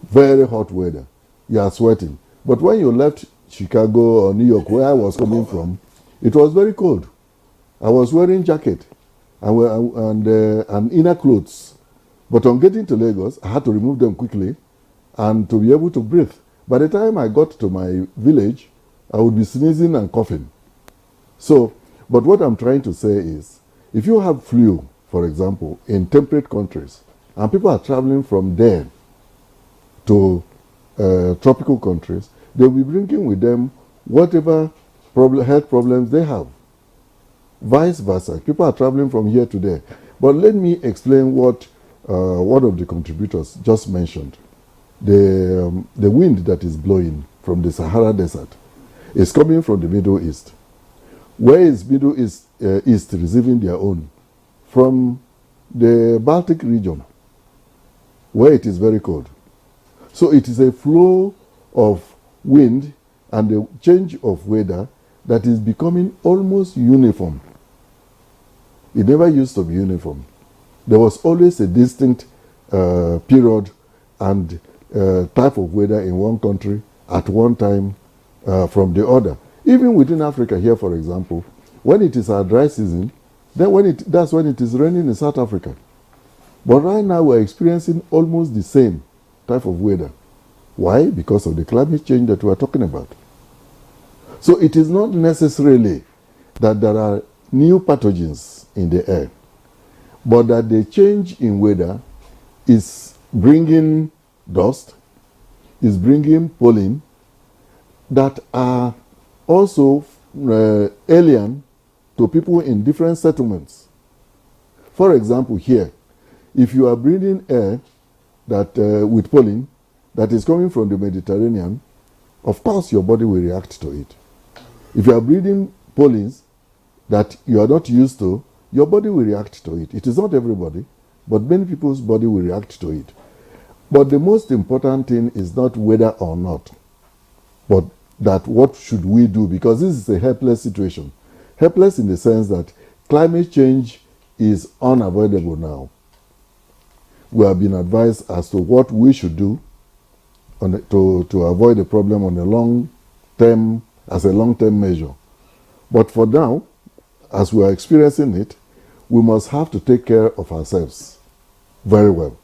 very hot weather. You are sweating. But when you left Chicago or New York, where I was coming from, it was very cold. I was wearing jacket and inner clothes. But on getting to Lagos, I had to remove them quickly and to be able to breathe. By the time I got to my village, I would be sneezing and coughing. So, but what I'm trying to say is, if you have flu, for example, in temperate countries, and people are traveling from there to tropical countries, they'll be bringing with them whatever health problems they have. Vice versa, people are traveling from here to there. But let me explain what one of the contributors just mentioned. The wind that is blowing from the Sahara Desert is coming from the Middle East. Where is Middle East receiving their own? From the Baltic region, where it is very cold. So it is a flow of wind and a change of weather that is becoming almost uniform. It never used to be uniform. There was always a distinct period and type of weather in one country at one time from the other. Even within Africa here, for example, when it is our dry season, then that's when it is raining in South Africa. But right now we're experiencing almost the same type of weather. Why? Because of the climate change that we're talking about. So it is not necessarily that there are new pathogens in the air, but that the change in weather is bringing dust, is bringing pollen that are also alien to people in different settlements. For example, here, if you are breathing air that with pollen that is coming from the Mediterranean, of course your body will react to it. If you are breathing pollens that you are not used to, your body will react to it. It is not everybody, but many people's body will react to it. But the most important thing is not whether or not, but that what should we do, because this is a helpless situation. Helpless in the sense that climate change is unavoidable now. We have been advised as to what we should do to avoid the problem on a long-term, as a long-term measure. But for now, as we are experiencing it, we must have to take care of ourselves very well.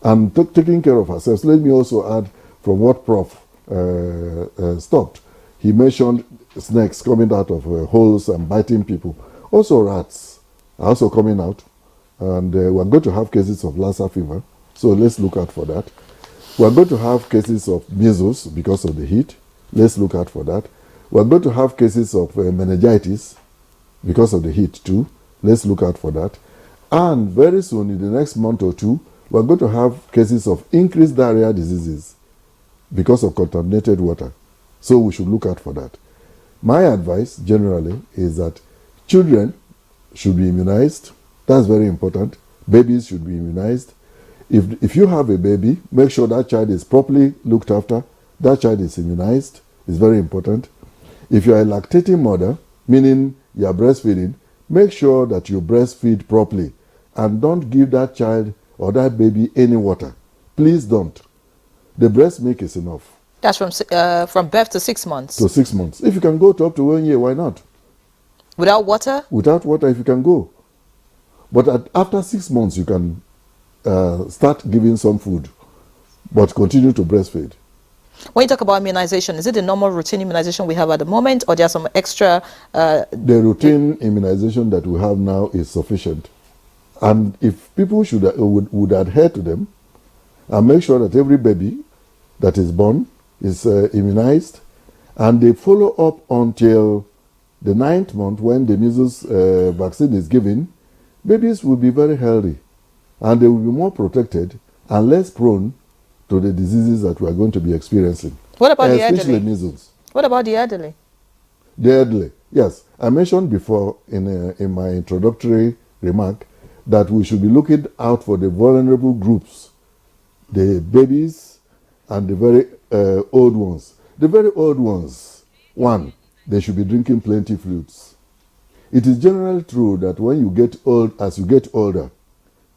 And taking care of ourselves, let me also add from what Prof. Stopped. He mentioned snakes coming out of holes and biting people. Also rats are also coming out. And we're going to have cases of Lassa fever, so let's look out for that. We're going to have cases of measles because of the heat. Let's look out for that. We're going to have cases of meningitis because of the heat too. Let's look out for that. And very soon, in the next month or two, we're going to have cases of increased diarrhea diseases because of contaminated water. So we should look out for that. My advice generally is that children should be immunized. That's very important. Babies should be immunized. If you have a baby, make sure that child is properly looked after. That child is immunized. It's very important. If you are a lactating mother, meaning you are breastfeeding, make sure that you breastfeed properly and don't give that child or that baby any water. Please don't. The breast milk is enough. That's from birth to 6 months. To 6 months. If you can go to up to 1 year, why not? Without water? Without water, if you can go. But after 6 months, you can start giving some food, but continue to breastfeed. When you talk about immunization, is it the normal routine immunization we have at the moment, or there are some extra? The routine immunization that we have now is sufficient. And if people would adhere to them and make sure that every baby that is born is immunized, and they follow up until the 9th month when the measles vaccine is given, babies will be very healthy and they will be more protected and less prone to the diseases that we are going to be experiencing. What about the elderly? Especially measles. What about the elderly? The elderly, yes. I mentioned before in my introductory remark that we should be looking out for the vulnerable groups, the babies and the very old ones. The very old ones, one, they should be drinking plenty fluids. It is generally true that when you get old, as you get older,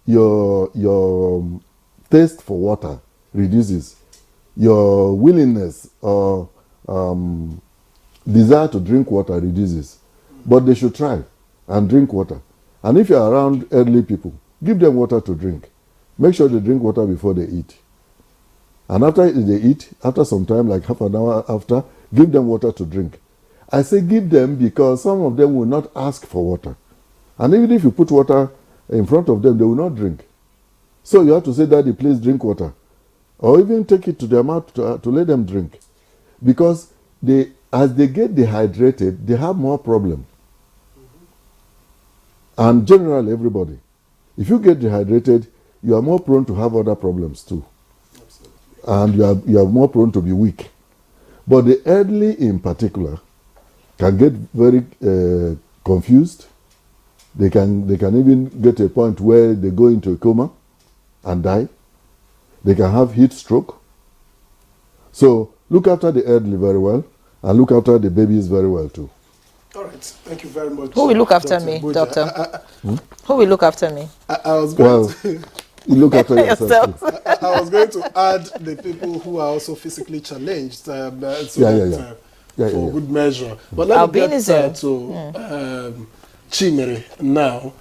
your taste for water reduces. Your willingness or desire to drink water reduces. But they should try and drink water. And if you're around elderly people, give them water to drink. Make sure they drink water before they eat. And after they eat, after some time, like half an hour after, give them water to drink. I say give them because some of them will not ask for water. And even if you put water in front of them, they will not drink. So you have to say, Daddy, please drink water. Or even take it to their mouth to let them drink. Because as they get dehydrated, they have more problems. And generally, everybody. If you get dehydrated, you are more prone to have other problems too. Absolutely. And you are more prone to be weak. But the elderly in particular can get very confused. They can even get to a point where they go into a coma and die. They can have heat stroke. So look after the elderly very well and look after the babies very well too. All right, thank you very much. Who will look after Dr. me, Abuja. doctor? Who will look after me? I was going to... You look after yourself. I was going to add the people who are also physically challenged for good measure. But let me get to Chimere now.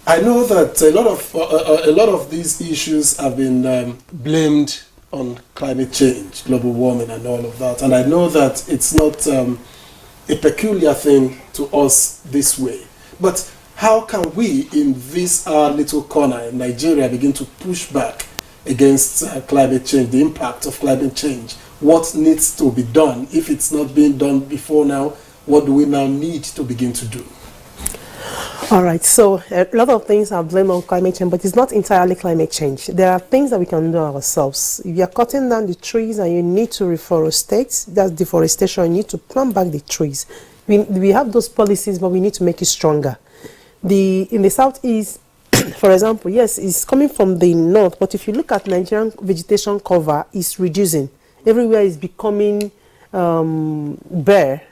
I know that a lot of these issues have been blamed on climate change, global warming, and all of that. And I know that it's not a peculiar thing to us this way. But how can we, in this little corner in Nigeria, begin to push back against climate change, the impact of climate change? What needs to be done? If it's not being done before now, what do we now need to begin to do? All right, so a lot of things are blamed on climate change, but it's not entirely climate change. There are things that we can do ourselves. If you're cutting down the trees and you need to reforestate, that's deforestation, you need to plant back the trees. We have those policies, but we need to make it stronger. In the southeast, for example, yes, it's coming from the north, but if you look at Nigerian vegetation cover, it's reducing. Everywhere is becoming bare.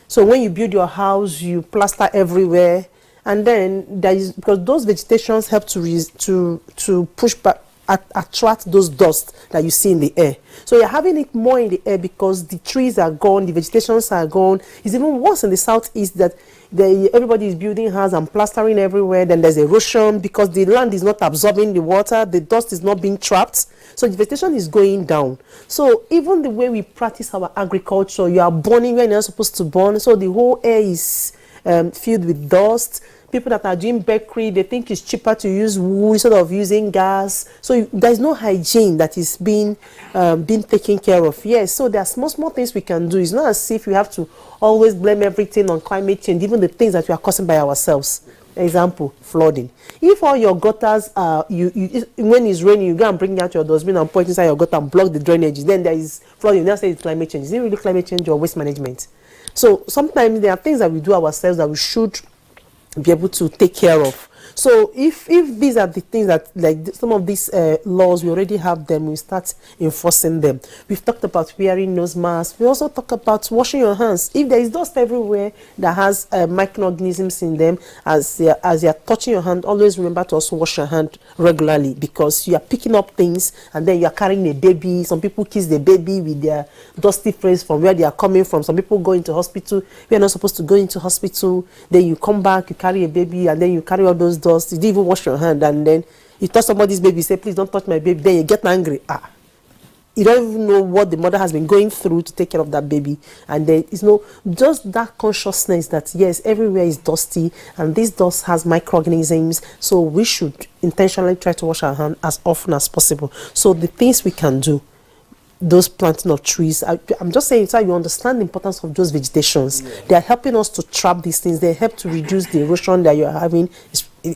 So when you build your house, you plaster everywhere, and then because those vegetations help to push back, attract those dust that you see in the air. So you're having it more in the air because the trees are gone, the vegetations are gone. It's even worse in the southeast that everybody is building houses and plastering everywhere. Then there's erosion because the land is not absorbing the water, the dust is not being trapped. So the vegetation is going down. So even the way we practice our agriculture, you are burning where you're not supposed to burn. So the whole air is filled with dust. People that are doing bakery, they think it's cheaper to use wood instead of using gas. So there's no hygiene that is being taken care of. Yes, so there are small things we can do. It's not as if we have to always blame everything on climate change, even the things that we are causing by ourselves. Example, flooding. If all your gutters are, when it's raining, you go and bring out your dustbin and put it inside your gutter and block the drainage, then there is flooding. Now say it's climate change. Is it really climate change or waste management? So sometimes there are things that we do ourselves that we should be able to take care of. So if these are the things that, like some of these laws, we already have them, we start enforcing them. We've talked about wearing nose masks. We also talk about washing your hands. If there is dust everywhere that has microorganisms in them, as you're touching your hand, always remember to also wash your hand regularly, because you are picking up things and then you are carrying a baby. Some people kiss the baby with their dusty face from where they are coming from. Some people go into hospital. We are not supposed to go into hospital. Then you come back, you carry a baby, and then you carry all those dust. You didn't even wash your hand, and then you touch somebody's baby, say, please don't touch my baby. Then you get angry. You don't even know what the mother has been going through to take care of that baby. And then it's just that consciousness that yes, everywhere is dusty and this dust has microorganisms, so we should intentionally try to wash our hands as often as possible. So the things we can do, those planting of trees, I'm just saying, so you understand the importance of those vegetations. Yeah. They are helping us to trap these things. They help to reduce the erosion that you are having.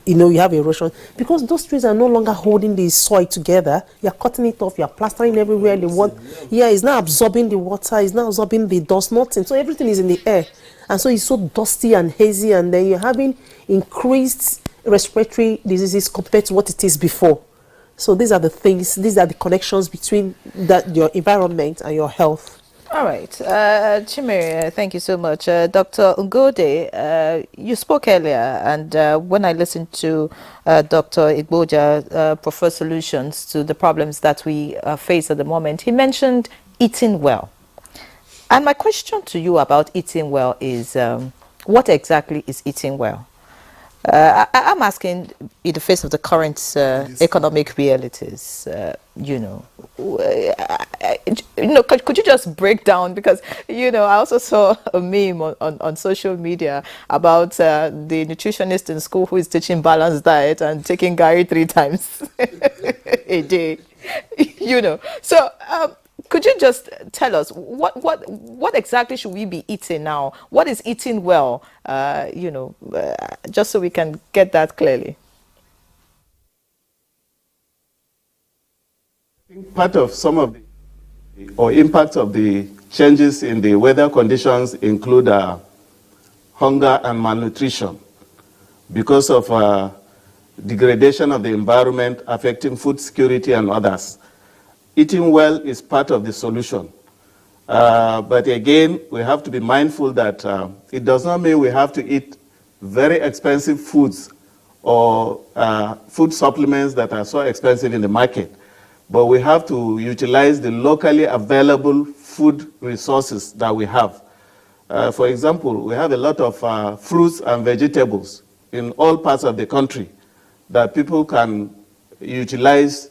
You have erosion because those trees are no longer holding the soil together. You're cutting it off, you're plastering everywhere. It's not absorbing the water, it's not absorbing the dust, nothing. So everything is in the air, and so it's so dusty and hazy, and then you're having increased respiratory diseases compared to what it is before. So these are the things, these are the connections between your environment and your health. All right. Chimere, thank you so much. Dr. Ngode, you spoke earlier, and when I listened to Dr. Igboja propose solutions to the problems that we face at the moment, he mentioned eating well. And my question to you about eating well is, what exactly is eating well? I'm asking, in the face of the current economic realities, could you just break down, because, I also saw a meme on social media about the nutritionist in school who is teaching balanced diet and taking Gary 3 times a day, So could you just tell us what exactly should we be eating now? What is eating well? Just so we can get that clearly. Part of some of the or impact of the changes in the weather conditions include hunger and malnutrition because of degradation of the environment affecting food security and others. Eating well is part of the solution. But again, we have to be mindful that it does not mean we have to eat very expensive foods or food supplements that are so expensive in the market. But we have to utilize the locally available food resources that we have. For example, we have a lot of fruits and vegetables in all parts of the country that people can utilize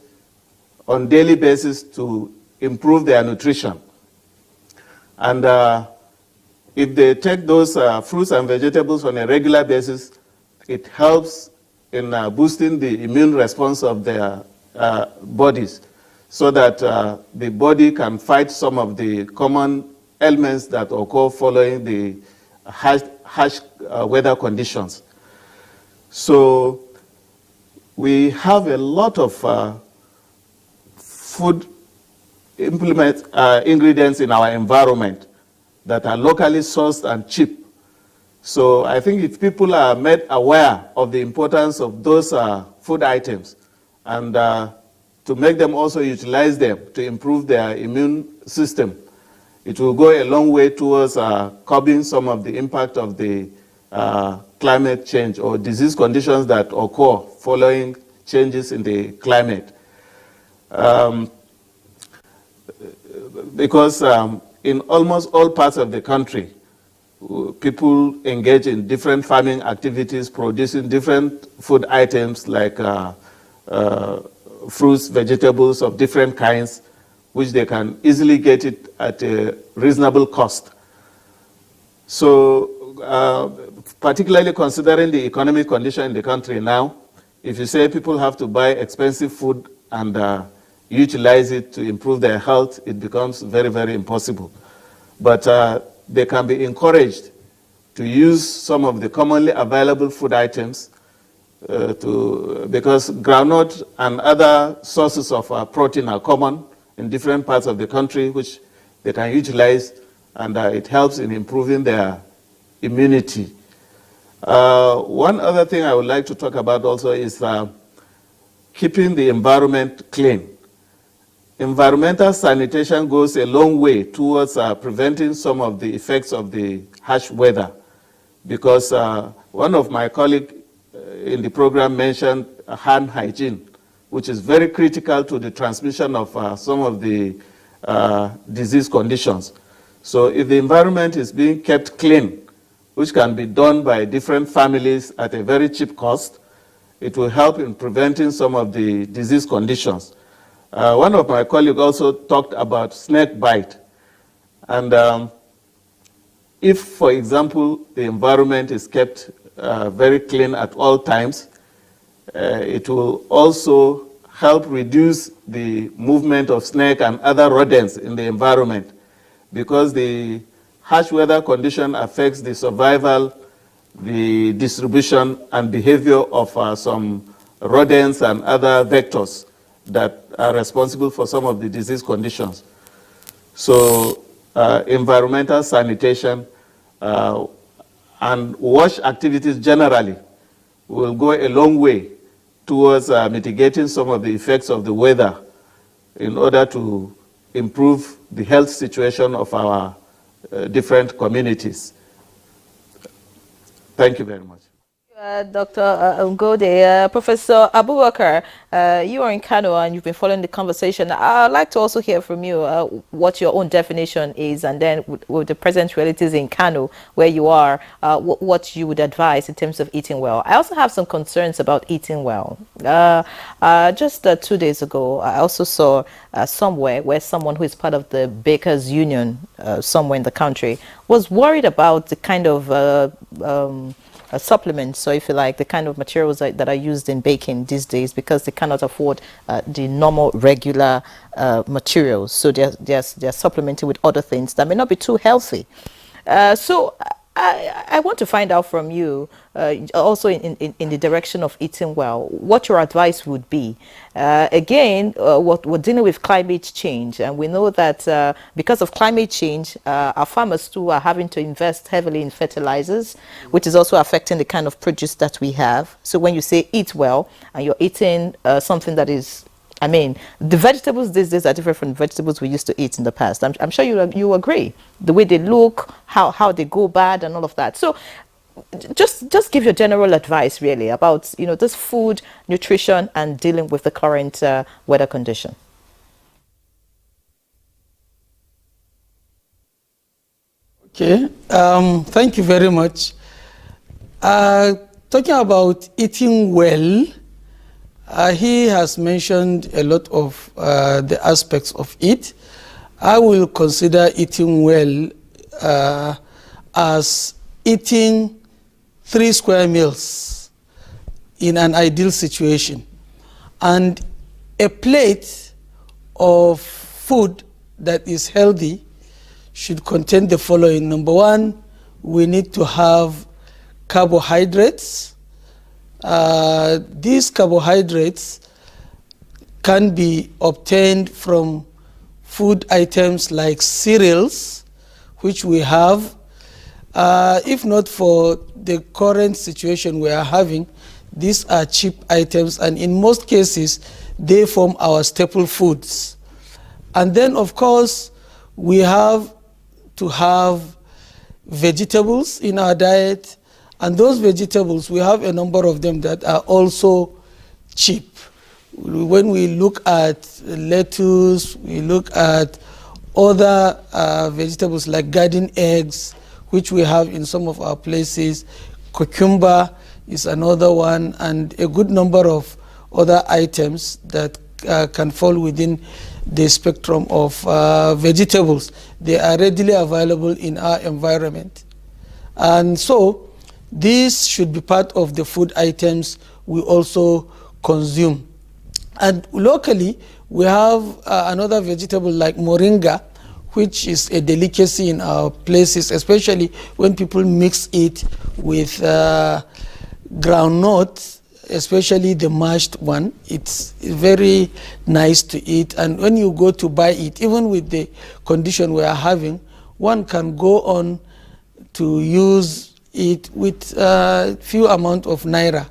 on a daily basis to improve their nutrition. And if they take those fruits and vegetables on a regular basis, it helps in boosting the immune response of their bodies so that the body can fight some of the common ailments that occur following the harsh weather conditions. So we have a lot of food ingredients in our environment that are locally sourced and cheap. So I think if people are made aware of the importance of those food items and to make them also utilize them to improve their immune system, it will go a long way towards curbing some of the impact of the climate change or disease conditions that occur following changes in the climate. Because in almost all parts of the country, people engage in different farming activities, producing different food items like fruits, vegetables of different kinds, which they can easily get it at a reasonable cost. So particularly considering the economic condition in the country now, if you say people have to buy expensive food and utilize it to improve their health, it becomes very, very impossible. But they can be encouraged to use some of the commonly available food items because groundnut and other sources of protein are common in different parts of the country, which they can utilize, and it helps in improving their immunity. One other thing I would like to talk about also is keeping the environment clean. Environmental sanitation goes a long way towards preventing some of the effects of the harsh weather, because one of my colleagues in the program mentioned hand hygiene, which is very critical to the transmission of some of the disease conditions. So if the environment is being kept clean, which can be done by different families at a very cheap cost, it will help in preventing some of the disease conditions. One of my colleagues also talked about snake bite. And if, for example, the environment is kept very clean at all times, it will also help reduce the movement of snake and other rodents in the environment, because the harsh weather condition affects the survival, the distribution, and behavior of some rodents and other vectors that are responsible for some of the disease conditions. So environmental sanitation and wash activities generally will go a long way towards mitigating some of the effects of the weather in order to improve the health situation of our different communities. Thank you very much. Dr. Ngode, Professor Abubakar, you are in Kano and you've been following the conversation. I'd like to also hear from you what your own definition is, and then with the present realities in Kano, where you are, what you would advise in terms of eating well. I also have some concerns about eating well. Just 2 days ago, I also saw somewhere where someone who is part of the Bakers Union somewhere in the country was worried about the kind of supplements, so if you like, the kind of materials that are used in baking these days, because they cannot afford the normal regular materials, so they're supplementing with other things that may not be too healthy. So I want to find out from you, also in the direction of eating well, what your advice would be. Again, we're dealing with climate change, and we know that because of climate change, our farmers too are having to invest heavily in fertilizers, which is also affecting the kind of produce that we have. So when you say eat well, and you're eating something that is, I mean, the vegetables these days are different from the vegetables we used to eat in the past. I'm sure you agree. The way they look, how they go bad, and all of that. So, just give your general advice, really, about this food, nutrition, and dealing with the current weather condition. Okay, thank you very much. Talking about eating well, he has mentioned a lot of the aspects of it. I will consider eating well as eating 3 square meals in an ideal situation. And a plate of food that is healthy should contain the following. Number 1, we need to have carbohydrates. These carbohydrates can be obtained from food items like cereals, which we have. If not for the current situation we are having, these are cheap items, and in most cases, they form our staple foods. And then, of course, we have to have vegetables in our diet, and those vegetables, we have a number of them that are also cheap. When we look at lettuce, we look at other vegetables like garden eggs, which we have in some of our places. Cucumber is another one, and a good number of other items that can fall within the spectrum of vegetables. They are readily available in our environment. And so, these should be part of the food items we also consume. And locally, we have another vegetable like moringa, which is a delicacy in our places, especially when people mix it with groundnut, especially the mashed one. It's very nice to eat. And when you go to buy it, even with the condition we are having, one can go on to use it with few amount of naira.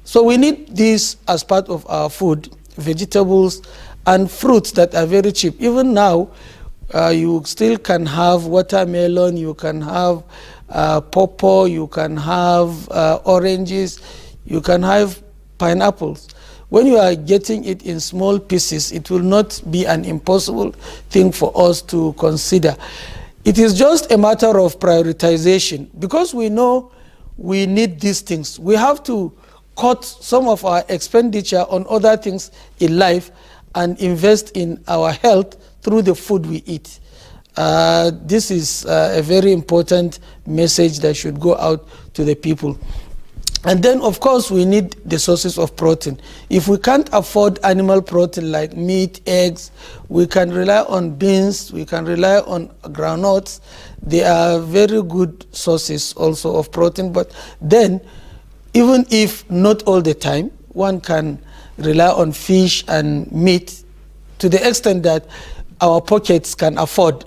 So we need this as part of our food, vegetables and fruits that are very cheap. Even now, you still can have watermelon, you can have pawpaw, you can have oranges, you can have pineapples. When you are getting it in small pieces, it will not be an impossible thing for us to consider. It is just a matter of prioritization. Because we know we need these things, we have to cut some of our expenditure on other things in life and invest in our health through the food we eat. This is a very important message that should go out to the people. And then, of course, we need the sources of protein. If we can't afford animal protein like meat, eggs, we can rely on beans, we can rely on groundnuts. They are very good sources also of protein. But then, even if not all the time, one can rely on fish and meat to the extent that our pockets can afford.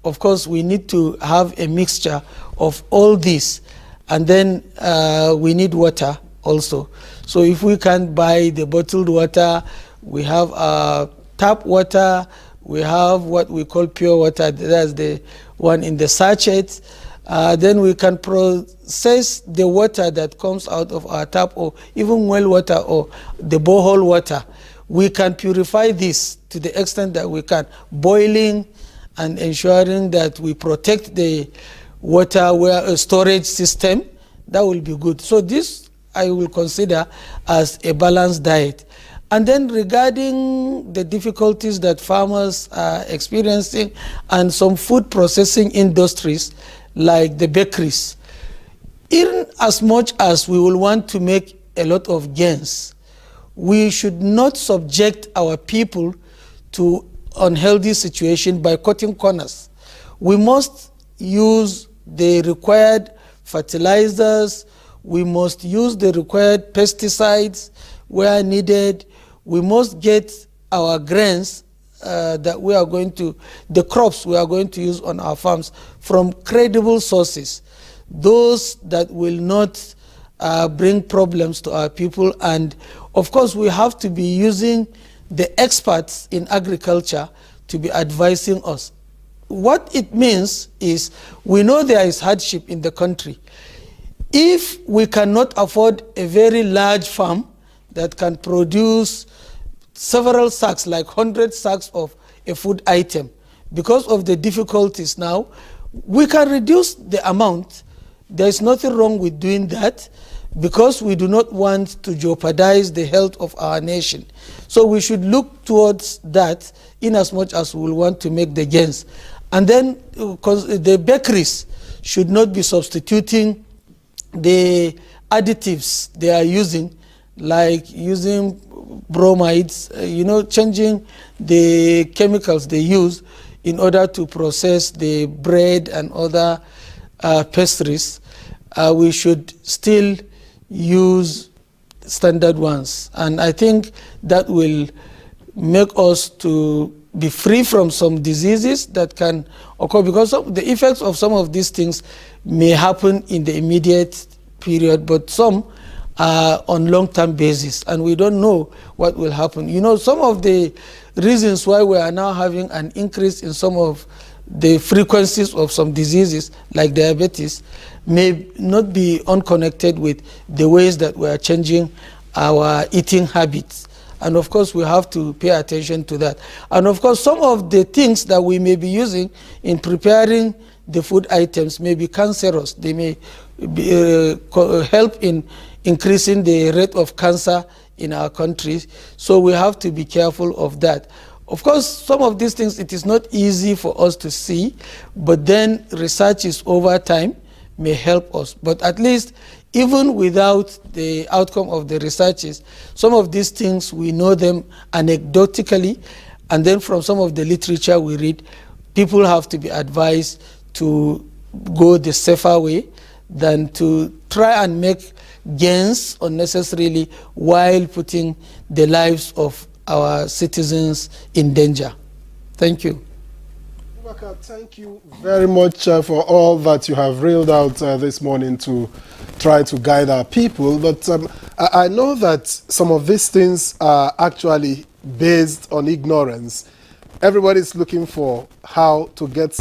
Of course, we need to have a mixture of all this. And then we need water also. So if we can't buy the bottled water, we have tap water, we have what we call pure water, that's the one in the sachets, Then we can process the water that comes out of our tap, or even well water or the borehole water. We can purify this to the extent that we can, boiling and ensuring that we protect the water storage system. That will be good. So this I will consider as a balanced diet. And then regarding the difficulties that farmers are experiencing and some food processing industries like the bakeries, in as much as we will want to make a lot of gains, we should not subject our people to unhealthy situation by cutting corners. We must use the required fertilizers, we must use the required pesticides where needed. We must get our grains that we are going to, the crops we are going to use on our farms from credible sources, those that will not bring problems to our people. And of course, we have to be using the experts in agriculture to be advising us. What it means is, we know there is hardship in the country. If we cannot afford a very large farm that can produce several sacks, like 100 sacks of a food item, because of the difficulties now, we can reduce the amount. There is nothing wrong with doing that, because we do not want to jeopardize the health of our nation. So we should look towards that in as much as we will want to make the gains. And then the bakeries should not be substituting the additives they are using, like using bromides, changing the chemicals they use in order to process the bread and other pastries. We should still use standard ones. And I think that will make us to be free from some diseases that can occur, because the effects of some of these things may happen in the immediate period, but some are on long-term basis, and we don't know what will happen. Some of the reasons why we are now having an increase in some of the frequencies of some diseases like diabetes may not be unconnected with the ways that we are changing our eating habits. And of course, we have to pay attention to that. And of course, some of the things that we may be using in preparing the food items may be cancerous. They may help in increasing the rate of cancer in our country. So we have to be careful of that. Of course, some of these things, it is not easy for us to see, but then research is over time may help us. But at least, even without the outcome of the researches, some of these things, we know them anecdotically, and then from some of the literature we read, people have to be advised to go the safer way than to try and make gains unnecessarily while putting the lives of our citizens in danger. Thank you. Thank you very much for all that you have reeled out this morning to try to guide our people. But I know that some of these things are actually based on ignorance. Everybody's looking for how to get,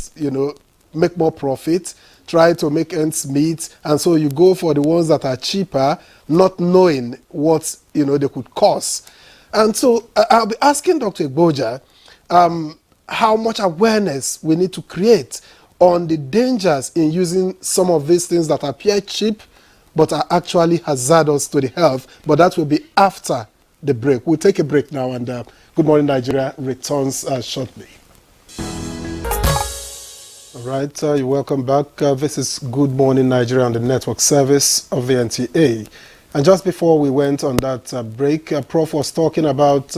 make more profit, try to make ends meet, and so you go for the ones that are cheaper, not knowing what they could cost. And so I'll be asking Dr. Abuja how much awareness we need to create on the dangers in using some of these things that appear cheap but are actually hazardous to the health. But that will be after the break. We'll take a break now, and Good Morning Nigeria returns shortly. All right, you're welcome back. This is Good Morning Nigeria on the network service of the NTA. And just before we went on that break, Prof was talking about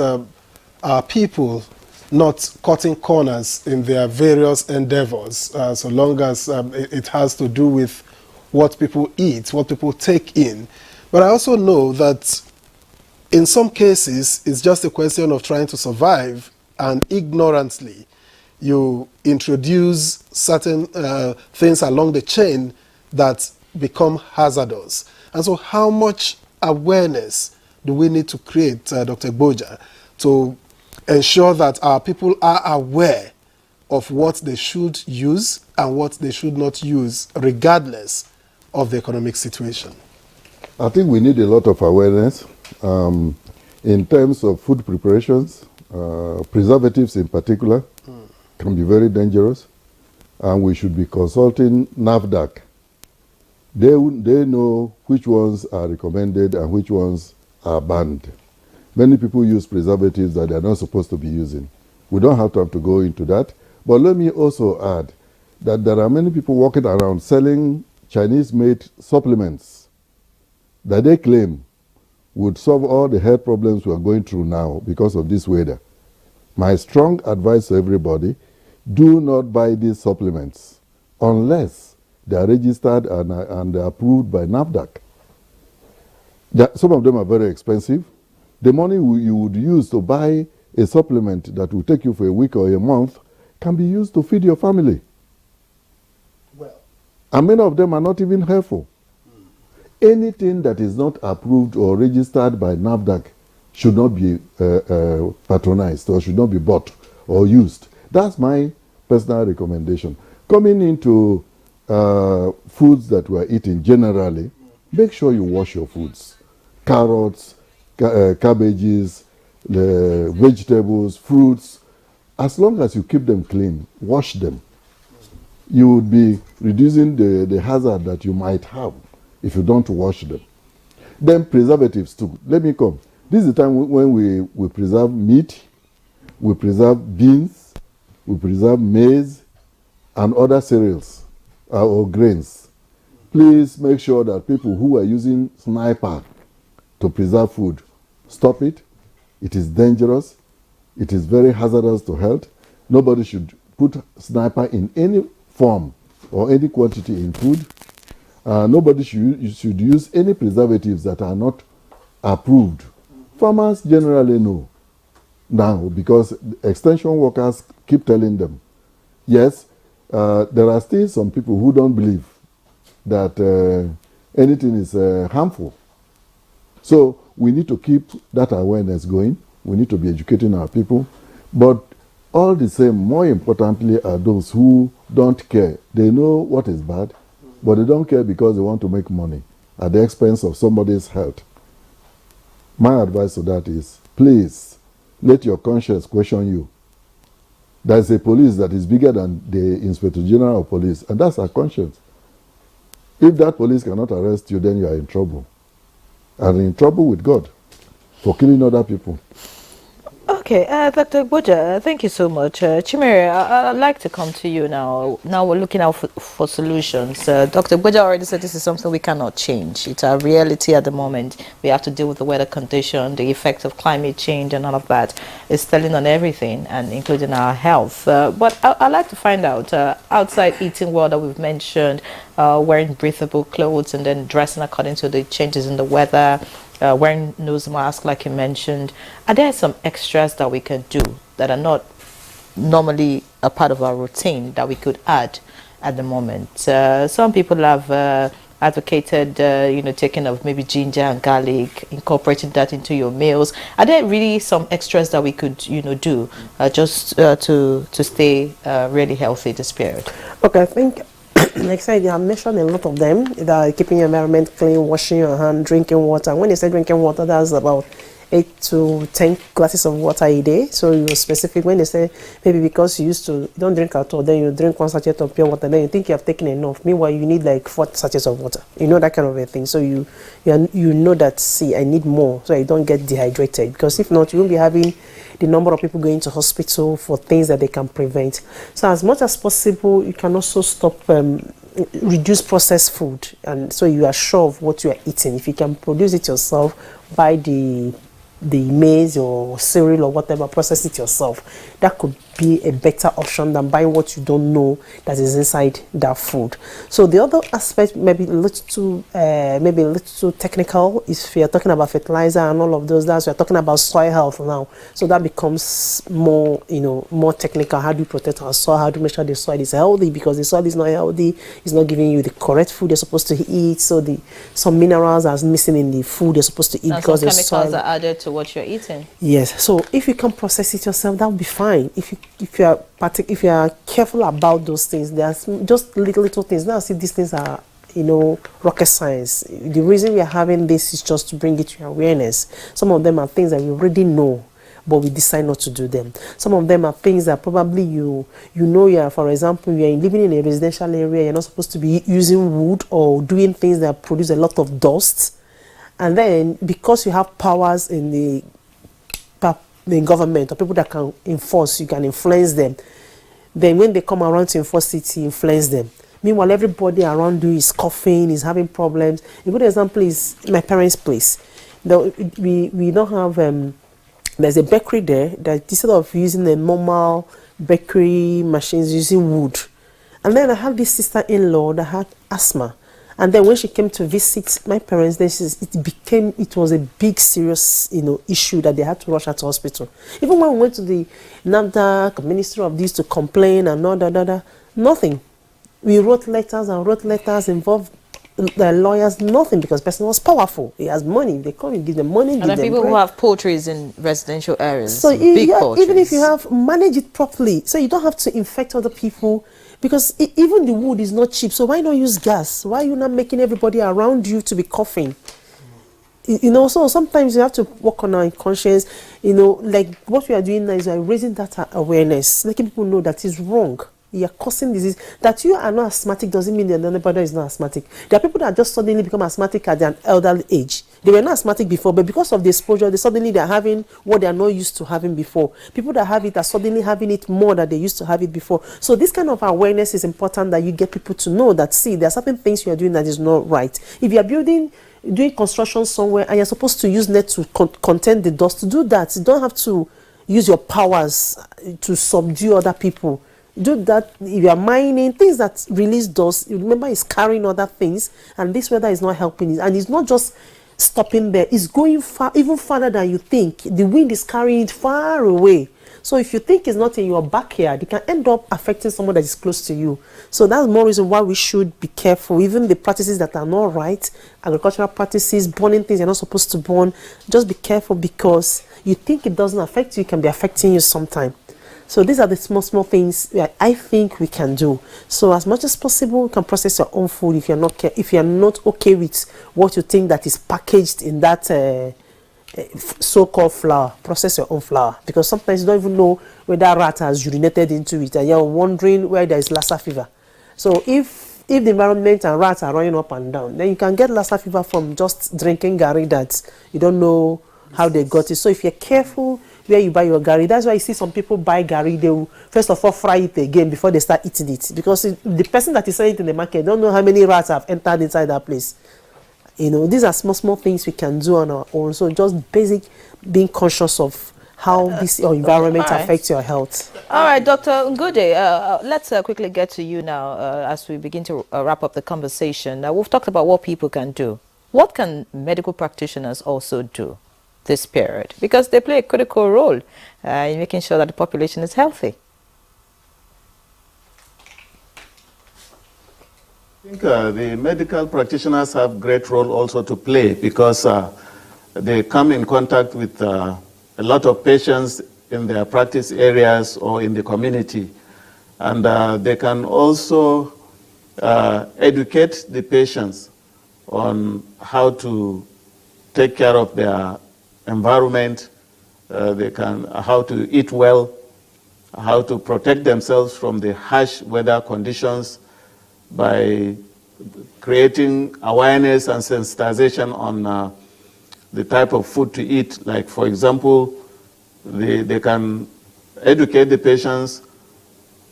our people not cutting corners in their various endeavors, so long as it has to do with what people eat, what people take in. But I also know that in some cases, it's just a question of trying to survive, and ignorantly, you introduce certain things along the chain that become hazardous. And so how much awareness do we need to create, Dr. Abuja, to ensure that our people are aware of what they should use and what they should not use, regardless of the economic situation? I think we need a lot of awareness in terms of food preparations. Preservatives in particular can be very dangerous, and we should be consulting NAFDAC. They know which ones are recommended and which ones are banned. Many people use preservatives that they are not supposed to be using. We don't have to go into that. But let me also add that there are many people walking around selling Chinese-made supplements that they claim would solve all the health problems we are going through now because of this weather. My strong advice to everybody, do not buy these supplements unless they are registered and approved by NAFDAC. Some of them are very expensive. The money you would use to buy a supplement that will take you for a week or a month can be used to feed your family. Well, and many of them are not even helpful. Anything that is not approved or registered by NAFDAC should not be patronized or should not be bought or used. That's my personal recommendation. Coming into foods that we're eating generally, make sure you wash your foods. Carrots, cabbages, vegetables, fruits. As long as you keep them clean, wash them, you would be reducing the hazard that you might have if you don't wash them. Then preservatives too. Let me come. This is the time when we preserve meat, we preserve beans, we preserve maize, and other cereals or grains. Please make sure that people who are using sniper to preserve food, stop it. It is dangerous. It is very hazardous to health. Nobody should put sniper in any form or any quantity in food. Nobody should use any preservatives that are not approved. Farmers generally know now because extension workers keep telling them. Yes, there are still some people who don't believe that anything is harmful. So we need to keep that awareness going. We need to be educating our people. But all the same, more importantly, are those who don't care. They know what is bad, but they don't care because they want to make money at the expense of somebody's health. My advice to that is, please, let your conscience question you. There's a police that is bigger than the Inspector General of Police, and that's our conscience. If that police cannot arrest you, then you are in trouble. And in trouble with God for killing other people. Okay, Dr. Abuja, thank you so much. Chimere, I'd like to come to you now. Now we're looking out for solutions. Dr. Abuja already said this is something we cannot change. It's our reality at the moment. We have to deal with the weather condition, the effect of climate change and all of that. It's telling on everything, and including our health. But I'd like to find out, outside eating well that we've mentioned, wearing breathable clothes and then dressing according to the changes in the weather, wearing nose mask like you mentioned, are there some extras that we can do that are not normally a part of our routine that we could add at the moment? Some people have advocated taking of maybe ginger and garlic, incorporating that into your meals. Are there really some extras that we could do just to stay really healthy this period? Okay, I think like I said, I mentioned a lot of them, that keeping your environment clean, washing your hand, drinking water. When they say drinking water, that's about 8 to 10 glasses of water a day. So you're specific. When they say maybe because you don't drink at all, then you drink 1 sachet of pure water, then you think you have taken enough. Meanwhile, you need like 4 sachets of water. You know, that kind of a thing. So you know that, see, I need more so I don't get dehydrated. Because if not, you won't be having the number of people going to hospital for things that they can prevent. So as much as possible, you can also stop, reduce processed food. And so you are sure of what you are eating. If you can produce it yourself, buy the maize or cereal or whatever, process it yourself. That could be a better option than buying what you don't know that is inside that food. So the other aspect maybe a little too technical is if you're talking about fertilizer and all of those. We're talking about soil health now. So that becomes more technical. How do you protect our soil? How do you make sure the soil is healthy? Because the soil is not healthy, it's not giving you the correct food you're supposed to eat. So some minerals are missing in the food you're supposed to eat, because some the chemicals soil are added to what you're eating. Yes. So if you can process it yourself, that would be fine. If you if you are careful about those things, there's just little things. Now, see, these things are, rocket science. The reason we are having this is just to bring it to your awareness. Some of them are things that we already know, but we decide not to do them. Some of them are things that probably for example, you're living in a residential area, you're not supposed to be using wood or doing things that produce a lot of dust. And then, because you have powers in the government or people that can enforce, you can influence them. Then when they come around to enforce it, you influence them. Meanwhile, everybody around you is coughing, is having problems. A good example is my parents' place. We don't have, there's a bakery there that instead of using the normal bakery machines, using wood. And then I have this sister-in-law that had asthma. And then when she came to visit my parents, then it was a big, serious, issue that they had to rush her to hospital. Even when we went to the NAFDAC, Ministry of this, to complain and nothing. We wrote letters, involved the lawyers, nothing, because the person was powerful. He has money. They come and give them money. And the people who have poultries in residential areas, so even if you manage it properly, so you don't have to infect other people. Because even the wood is not cheap, so why not use gas? Why are you not making everybody around you to be coughing? So sometimes you have to work on our conscience. Like what we are doing now is we are raising that awareness, making people know that is wrong. You are causing disease. That you are not asthmatic doesn't mean that anybody is not asthmatic. There are people that just suddenly become asthmatic at an elderly age. They were not asthmatic before, but because of the exposure, they're having what they are not used to having before. People that have it are suddenly having it more than they used to have it before. So this kind of awareness is important, that you get people to know that, see, there are certain things you are doing that is not right. If you are doing construction somewhere and you're supposed to use net to contain the dust, to do that. You don't have to use your powers to subdue other people. Do that. If you are mining, things that release dust, remember, it's carrying other things, and this weather is not helping it. And it's not just stopping there, it's going far, even farther than you think. The wind is carrying it far away. So if you think it's not in your backyard, it can end up affecting someone that is close to you. So that's more reason why we should be careful. Even the practices that are not right, agricultural practices, burning things you're not supposed to burn, just be careful, because you think it doesn't affect you, it can be affecting you sometime. So these are the small things that I think we can do. So as much as possible, you can process your own food. If you're not okay with what you think that is packaged in that so-called flour, process your own flour, because sometimes you don't even know whether rat has urinated into it, and you're wondering where there is Lassa fever. So if the environment and rats are running up and down, then you can get Lassa fever from just drinking gari that you don't know how they got it. So if you're careful where you buy your gari, that's why you see some people buy gari, they will first of all fry it again before they start eating it, because the person that is selling it in the market don't know how many rats have entered inside that place. These are small things we can do on our own. So just basic being conscious of how this your environment affects your health. All right, Dr. Ngude, let's quickly get to you now as we begin to wrap up the conversation. We've talked about what people can do. What can medical practitioners also do this period? Because they play a critical role in making sure that the population is healthy. I think the medical practitioners have great role also to play, because they come in contact with a lot of patients in their practice areas or in the community. And they can also educate the patients on how to take care of their environment, how to eat well, how to protect themselves from the harsh weather conditions, by creating awareness and sensitization on the type of food to eat. Like, for example, they can educate the patients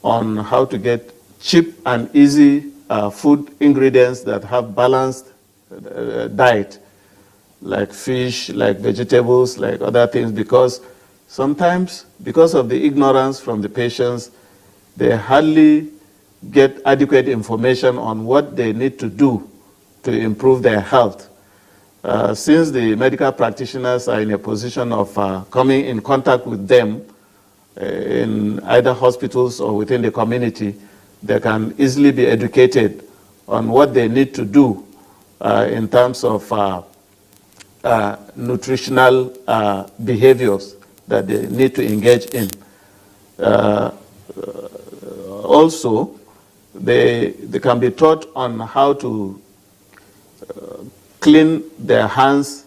on how to get cheap and easy food ingredients that have balanced diet, like fish, like vegetables, like other things, because sometimes, because of the ignorance from the patients, they hardly get adequate information on what they need to do to improve their health. Since the medical practitioners are in a position of coming in contact with them in either hospitals or within the community, they can easily be educated on what they need to do in terms of nutritional behaviors that they need to engage in. Also, they can be taught on how to clean their hands,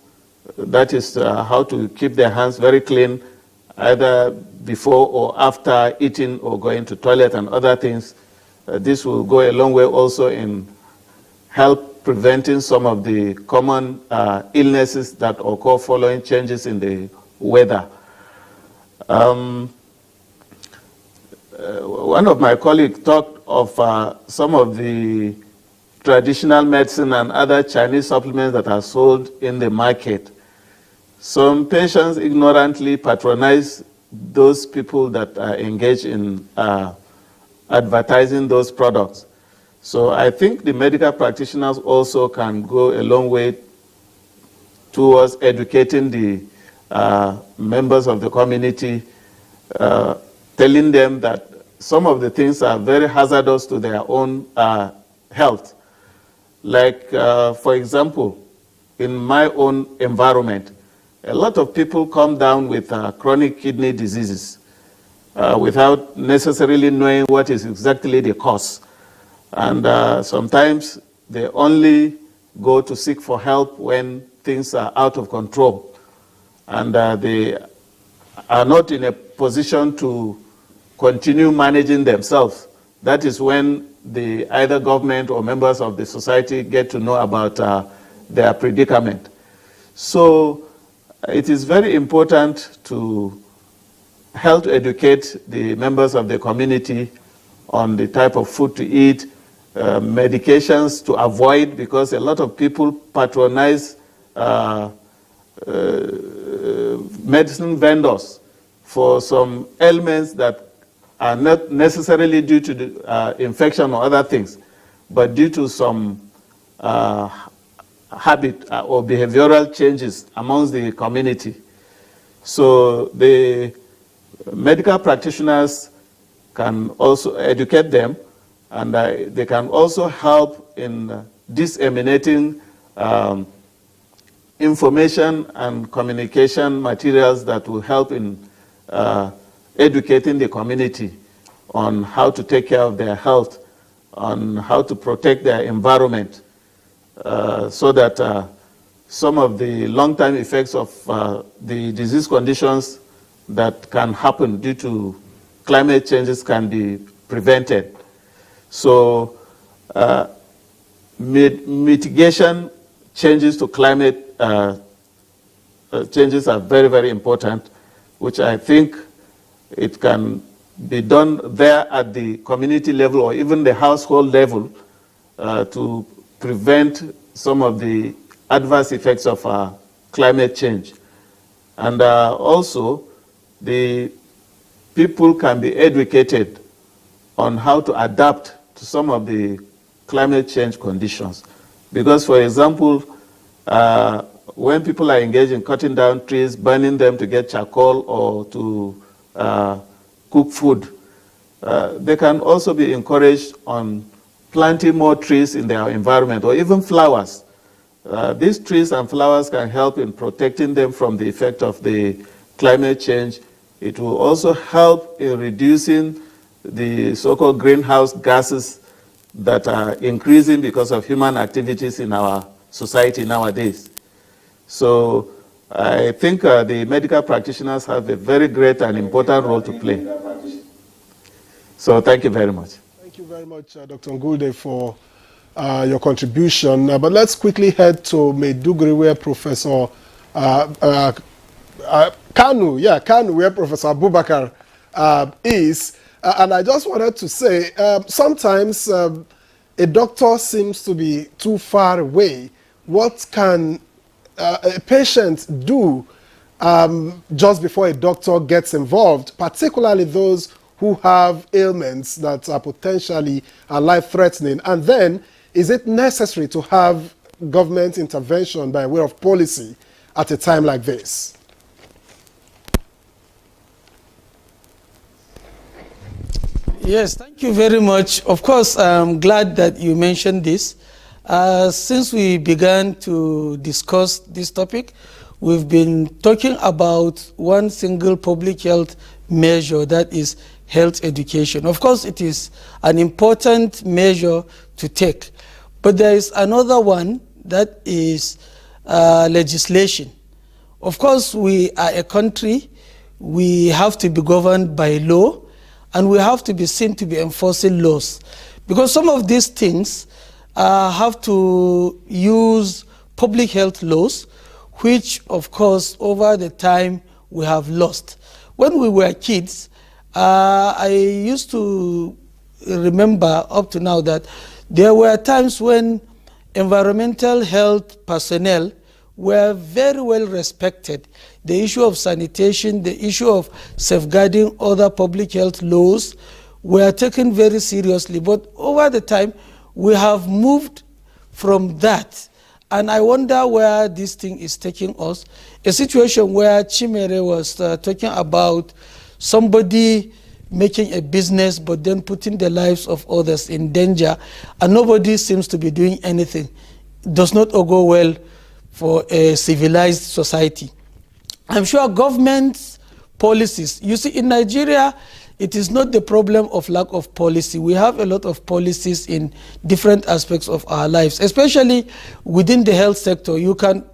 that is how to keep their hands very clean, either before or after eating or going to toilet and other things. This will go a long way also in help preventing some of the common illnesses that occur following changes in the weather. One of my colleagues talked of some of the traditional medicine and other Chinese supplements that are sold in the market. Some patients ignorantly patronize those people that are engaged in advertising those products. So I think the medical practitioners also can go a long way towards educating the members of the community, telling them that some of the things are very hazardous to their own health. Like, for example, in my own environment, a lot of people come down with chronic kidney diseases without necessarily knowing what is exactly the cause. And sometimes they only go to seek for help when things are out of control. And they are not in a position to continue managing themselves. That is when the either government or members of the society get to know about their predicament. So it is very important to help educate the members of the community on the type of food to eat, medications to avoid, because a lot of people patronize medicine vendors for some ailments that are not necessarily due to the, infection or other things, but due to some habit or behavioral changes amongst the community. So the medical practitioners can also educate them, and they can also help in disseminating information and communication materials that will help in educating the community on how to take care of their health, on how to protect their environment, so that some of the long-term effects of the disease conditions that can happen due to climate changes can be prevented. So mitigation changes to climate changes are very, very important, which I think it can be done there at the community level or even the household level to prevent some of the adverse effects of climate change. And also, the people can be educated on how to adapt to some of the climate change conditions. Because, for example, when people are engaged in cutting down trees, burning them to get charcoal or to cook food, they can also be encouraged on planting more trees in their environment, or even flowers. These trees and flowers can help in protecting them from the effect of the climate change. It will also help in reducing the so-called greenhouse gases that are increasing because of human activities in our society nowadays. So I think the medical practitioners have a very great and important role to play. So thank you very much. Thank you very much, Dr. Ngulde, for your contribution. But let's quickly head to Maiduguri, where Professor Kanu, where Professor Abubakar is. And I just wanted to say, sometimes a doctor seems to be too far away. What can a patient do just before a doctor gets involved, particularly those who have ailments that are potentially life-threatening? And then, is it necessary to have government intervention by way of policy at a time like this? Yes, thank you very much. Of course, I'm glad that you mentioned this. Since we began to discuss this topic, we've been talking about one single public health measure, that is health education. Of course, it is an important measure to take, but there is another one that is legislation. Of course, we are a country, we have to be governed by law, and we have to be seen to be enforcing laws. Because some of these things have to use public health laws, which of course over the time we have lost. When we were kids, I used to remember up to now that there were times when environmental health personnel were very well respected. The issue of sanitation, the issue of safeguarding other public health laws were taken very seriously. But over the time, we have moved from that. And I wonder where this thing is taking us. A situation where Chimere was talking about somebody making a business but then putting the lives of others in danger, and nobody seems to be doing anything. It does not go well for a civilized society. I'm sure government policies, you see in Nigeria, it is not the problem of lack of policy. We have a lot of policies in different aspects of our lives, especially within the health sector. You can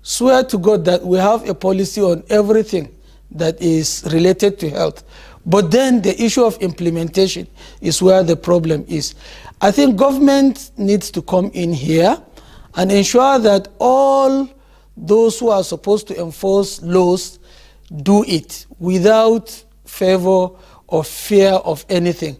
swear to God that we have a policy on everything that is related to health. But then the issue of implementation is where the problem is. I think government needs to come in here and ensure that all those who are supposed to enforce laws do it without favor or fear of anything.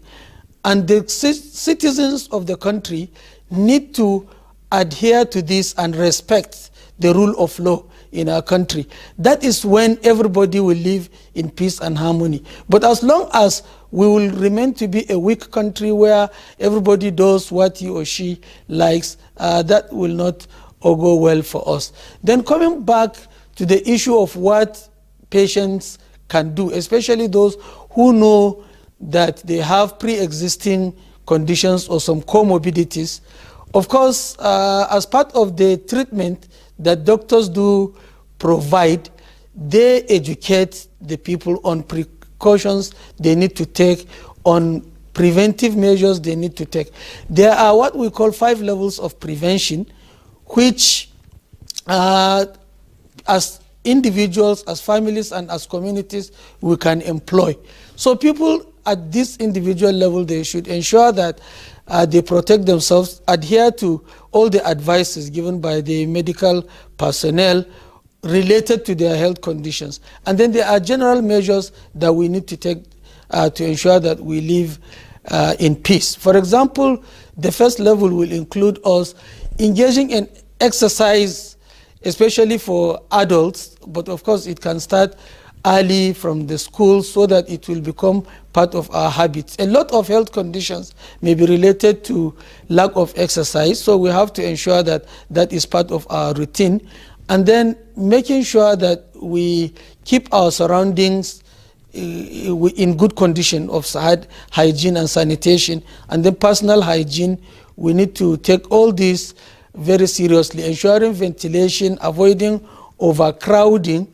And the citizens of the country need to adhere to this and respect the rule of law in our country. That is when everybody will live in peace and harmony. But as long as we will remain to be a weak country where everybody does what he or she likes, that will not go well for us. Then coming back to the issue of what patients can do, especially those who know that they have pre-existing conditions or some comorbidities. Of course, as part of the treatment that doctors do provide, they educate the people on precautions they need to take, on preventive measures they need to take. There are what we call 5 levels of prevention, which as individuals, as families, and as communities, we can employ. So people at this individual level, they should ensure that they protect themselves, adhere to all the advices given by the medical personnel related to their health conditions. And then there are general measures that we need to take to ensure that we live in peace. For example, the first level will include us engaging in exercise, especially for adults, but of course it can start early from the school so that it will become part of our habits. A lot of health conditions may be related to lack of exercise, so we have to ensure that that is part of our routine. And then making sure that we keep our surroundings in good condition of hygiene and sanitation. And then personal hygiene, we need to take all this very seriously, ensuring ventilation, avoiding overcrowding,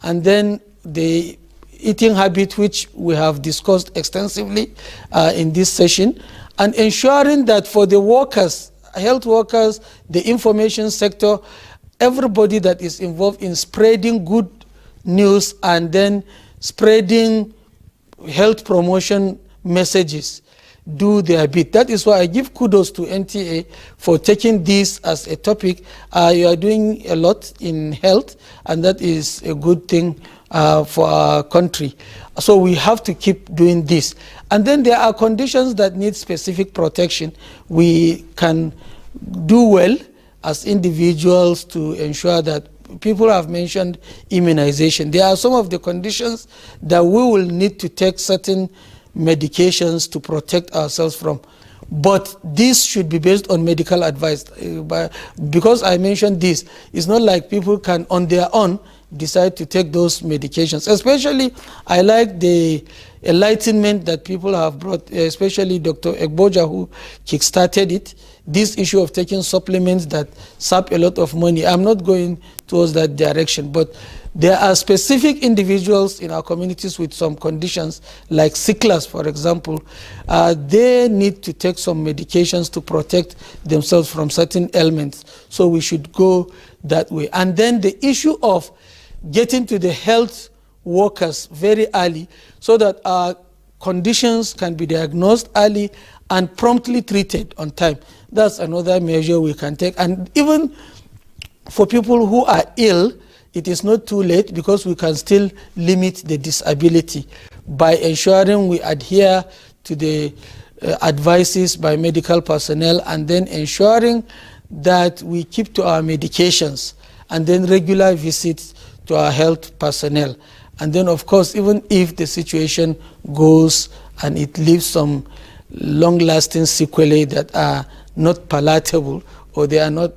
and then the eating habit, which we have discussed extensively in this session, and ensuring that for the workers, health workers, the information sector, everybody that is involved in spreading good news and then spreading health promotion messages, do their bit. That is why I give kudos to NTA for taking this as a topic. You are doing a lot in health, and that is a good thing for our country. So we have to keep doing this. And then there are conditions that need specific protection. We can do well as individuals to ensure that people have mentioned immunization. There are some of the conditions that we will need to take certain medications to protect ourselves from. But this should be based on medical advice. Because I mentioned this, it's not like people can on their own decide to take those medications. Especially, I like the enlightenment that people have brought, especially Dr. Abuja, who kickstarted it. This issue of taking supplements that sap a lot of money, I'm not going towards that direction, but there are specific individuals in our communities with some conditions, like sicklers, for example. They need to take some medications to protect themselves from certain ailments. So we should go that way. And then the issue of getting to the health workers very early so that our conditions can be diagnosed early and promptly treated on time. That's another measure we can take. And even for people who are ill, it is not too late because we can still limit the disability by ensuring we adhere to the advices by medical personnel, and then ensuring that we keep to our medications, and then regular visits to our health personnel. And then, of course, even if the situation goes and it leaves some long-lasting sequelae that are not palatable or they are not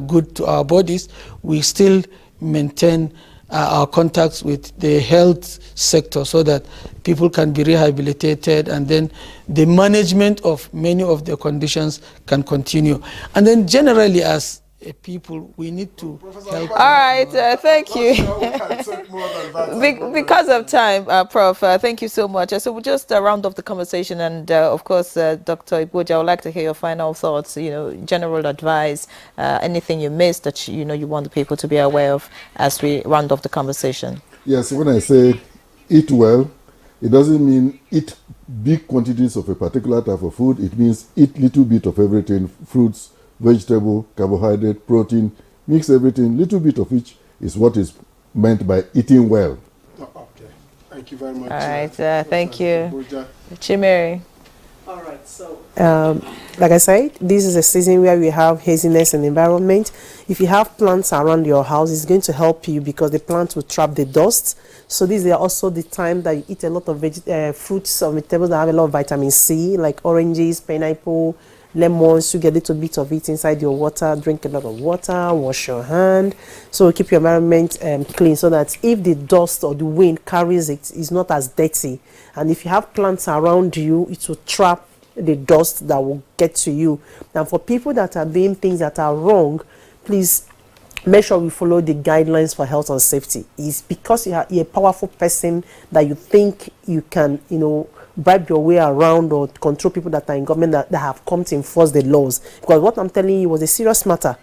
good to our bodies, we still maintain our contacts with the health sector so that people can be rehabilitated, and then the management of many of the conditions can continue. And then generally, as people, we need to help. All right, thank you. Because of time, Prof, thank you so much. So we'll just round off the conversation, and of course, Dr. Abuja, I would like to hear your final thoughts, general advice, anything you missed that you want the people to be aware of as we round off the conversation. Yes, when I say eat well, it doesn't mean eat big quantities of a particular type of food. It means eat little bit of everything: fruits, vegetable, carbohydrate, protein, mix everything. Little bit of each is what is meant by eating well. Okay, thank you very much. All right, thank you. Chimere. All right, so like I said, this is a season where we have haziness in the environment. If you have plants around your house, it's going to help you because the plants will trap the dust. So this is also the time that you eat a lot of fruits or vegetables that have a lot of vitamin C, like oranges, pineapple, lemons. You get a little bit of it inside your water. Drink a lot of water, wash your hand, so keep your environment clean, so that if the dust or the wind carries it, it's not as dirty. And if you have plants around you, it will trap the dust that will get to you. Now, for people that are doing things that are wrong, please make sure we follow the guidelines for health and safety. It's because you're a powerful person that you think you can, bribe your way around or control people that are in government that have come to enforce the laws. Because what I'm telling you was a serious matter.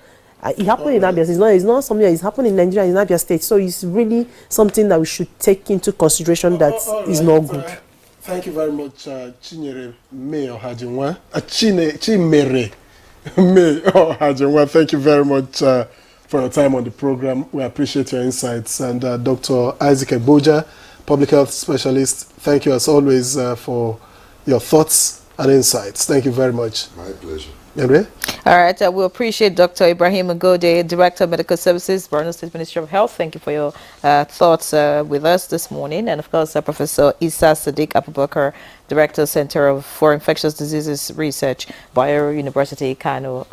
It happened in Abia. It's not something that is happening in Nigeria, in Abia State. So it's really something that we should take into consideration that is not good. Thank you very much, Chinyere May Ohajinwa. Chimere May Ohajinwa. Thank you very much for your time on the program. We appreciate your insights. And Dr. Isaac Abuja, public health specialist, thank you as always for your thoughts and insights. Thank you very much. My pleasure. Andre? All right, we appreciate Dr. Ibrahim Agode, Director of Medical Services, Borno State Ministry of Health. Thank you for your thoughts with us this morning. And of course, Professor Isa Sadiq Abubakar, Director, Center for Infectious Diseases Research, Bayero University, Kano.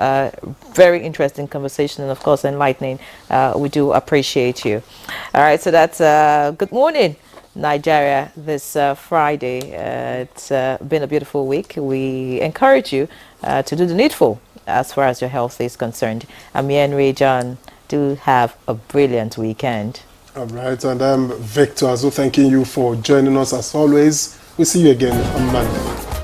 Very interesting conversation and of course enlightening. We do appreciate you. All right, so that's good morning, Nigeria, this Friday. It's been a beautiful week. We encourage you to do the needful as far as your health is concerned. I'm Yenri John. Do have a brilliant weekend. All right, and I'm Victor Azu, thanking you for joining us as always. We'll see you again on Monday.